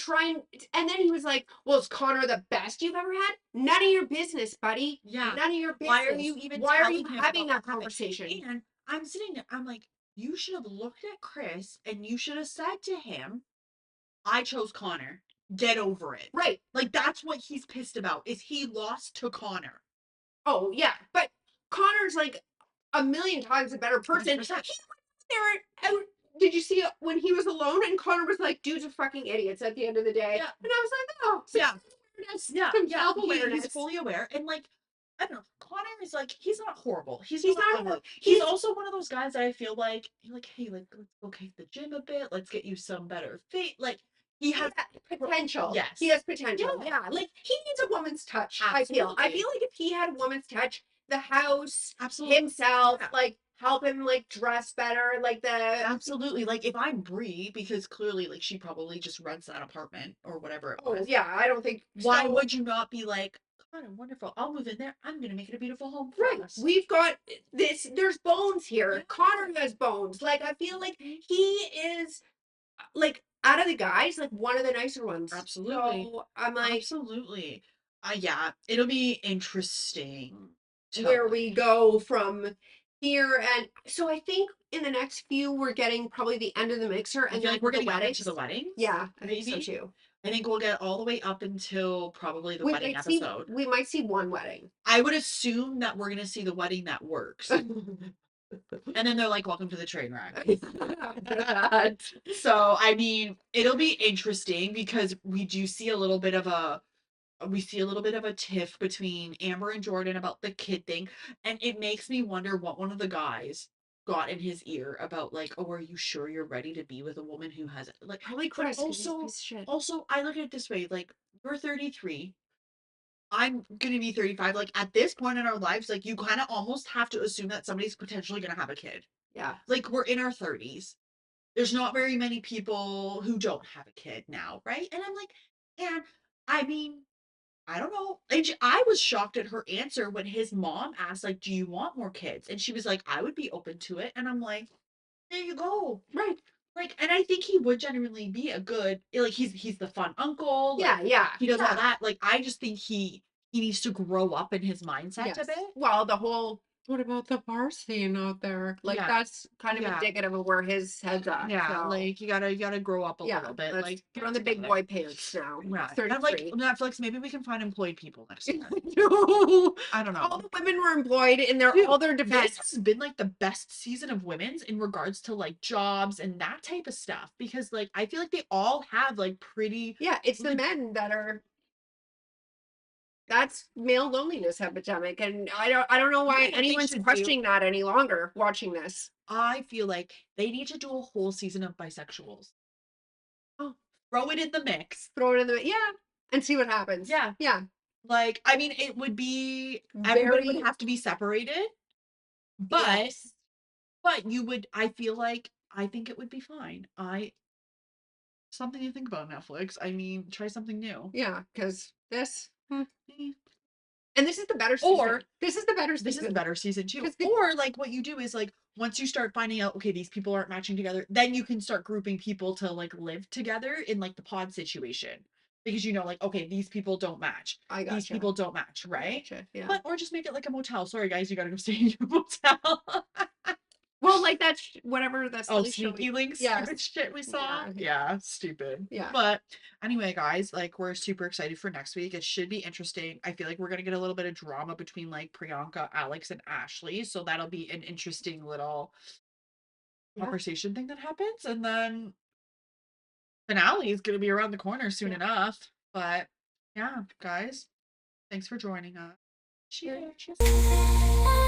S2: and then he was like, "Well, is Connor the best you've ever had?" None of your business, buddy.
S1: yeah,
S2: None of your
S1: why are
S2: business.
S1: you even
S2: Why are you
S1: telling him
S2: having
S1: about what
S2: that
S1: happened?
S2: conversation?
S1: And I'm sitting there, I'm like, you should have looked at Chris and you should have said to him, I chose Connor. Get over it.
S2: Right.
S1: Like that's what he's pissed about is he lost to Connor.
S2: Oh, yeah. But Connor's like a million times a better person. He
S1: 100%.
S2: went there and did you see when he was alone and Connor was like, dudes are fucking idiots at the end of the day.
S1: Yeah.
S2: And I was like, oh, some
S1: Yeah.
S2: awareness,
S1: Yeah.
S2: some
S1: Yeah. He's
S2: self-awareness.
S1: fully aware. And like, I don't know. Connor is like, he's not horrible. He's
S2: He's
S1: not
S2: not
S1: ugly. He's
S2: he's
S1: also one of those guys that I feel like, you're like, hey, like, let's go kick the gym a bit. Let's get you some better fit. Like, he has
S2: potential. He
S1: yes.
S2: has potential.
S1: Yeah.
S2: Yeah. Like he needs a woman's touch, I feel. I
S1: Absolutely.
S2: feel like if he had a woman's touch, the house,
S1: Absolutely.
S2: himself,
S1: Yeah.
S2: like help him like dress better, like the
S1: Absolutely. Like if I'm Brie, because clearly like she probably just rents that apartment or whatever it
S2: oh
S1: was.
S2: yeah, I don't think
S1: Why
S2: so.
S1: would you not be like, Connor, wonderful. I'll move in there. I'm gonna make it a beautiful home for
S2: Right.
S1: us.
S2: We've got this. There's bones here.
S1: Yeah.
S2: Connor has bones. Like, I feel like
S1: Mhm.
S2: he is, like, out of the guys, like, one of the nicer ones.
S1: Absolutely.
S2: So I'm like,
S1: Absolutely. Yeah, it'll be interesting to
S2: where we go from here. And so I think in the next few, we're getting probably the end of the mixer
S1: I
S2: and
S1: feel
S2: then
S1: like we're
S2: the
S1: getting up into the
S2: weddings.
S1: weddings,
S2: Yeah, I think so
S1: maybe.
S2: too.
S1: I think we'll get all the way up until probably the
S2: We
S1: wedding
S2: might see,
S1: episode.
S2: we might see one wedding.
S1: I would assume that we're gonna see the wedding that works. And then they're like, welcome to the train wreck. So, I mean, it'll be interesting because we see a little bit of a tiff between Amber and Jordan about the kid thing, and it makes me wonder what one of the guys got in his ear about like, oh, are you sure you're ready to be with a woman who has like
S2: Probably
S1: but
S2: Chris, because he's a piece of shit.
S1: also I look at it this way, like you're 33, I'm gonna be 35. Like at this point in our lives, like you kind of almost have to assume that somebody's potentially gonna have a kid.
S2: Yeah.
S1: Like we're in our 30s. There's not very many people who don't have a kid now, right? And I'm like, and I mean, I don't know. And I was shocked at her answer when his mom asked, like, do you want more kids? And she was like, I would be open to it. And I'm like, there you go.
S2: Right.
S1: Like, and I think he would genuinely be a good, like, he's the fun uncle. Like,
S2: Yeah, yeah,
S1: he does all
S2: yeah.
S1: that. Like, I just think he needs to grow up in his mindset a
S2: Yes.
S1: bit.
S2: Well, the whole what about the bar scene out there? Like
S1: Yeah.
S2: that's kind of
S1: Yeah.
S2: indicative of where his head's at.
S1: Yeah,
S2: So
S1: like you gotta grow up a
S2: yeah,
S1: little bit.
S2: let's
S1: Like
S2: put
S1: get
S2: on
S1: it
S2: the big
S1: together.
S2: boy pants now.
S1: Yeah.
S2: He's
S1: And like
S2: 33.
S1: Netflix, maybe we can find employed people next year.
S2: No.
S1: I don't
S2: All
S1: know.
S2: the women were employed in
S1: Dude,
S2: all their
S1: this
S2: defense.
S1: has been like the best season of women's in regards to like jobs and that type of stuff because like I feel like they all have like pretty
S2: Yeah, it's the
S1: like,
S2: men that are that's male loneliness epidemic. And I don't know
S1: you know
S2: why
S1: what they
S2: anyone's
S1: should do?
S2: questioning that any longer watching this.
S1: I feel like they need to do a whole season of bisexuals.
S2: Oh,
S1: Throw it in the mix.
S2: throw it in the yeah, and see what happens.
S1: Yeah.
S2: Yeah.
S1: Like I mean it would be everybody would
S2: Very
S1: have to be separated, but
S2: yes.
S1: you would I feel like I think it would be fine. Something to think about, Netflix. I mean, try something new.
S2: Yeah, because this,
S1: Eh.
S2: and this is the better season.
S1: Or
S2: This is the better
S1: this is the
S2: season.
S1: better season too.
S2: Because
S1: Or like what you do is like once you start finding out, okay, these people aren't matching together, then you can start grouping people to like live together in like the pod situation. Because you know, like, okay, these people don't match.
S2: I
S1: These
S2: gotcha.
S1: people don't match,
S2: I
S1: right?
S2: gotcha. Yeah.
S1: But or just make it like a motel. Sorry guys, you gotta go stay in your motel.
S2: Well, like that, whatever that
S1: Oh,
S2: silly show.
S1: sneaky link,
S2: Yes.
S1: stupid shit we saw.
S2: Yeah.
S1: Yeah, stupid.
S2: Yeah.
S1: But anyway, guys, like we're super excited for next week. It should be interesting. I feel like we're gonna get a little bit of drama between like Priyanka, Alex, and Ashley. So that'll be an interesting little
S2: Yeah.
S1: conversation thing that happens. And then finale is gonna be around the corner soon
S2: Yeah.
S1: enough. But yeah, guys, thanks for joining us.
S2: Yeah.
S1: Cheers.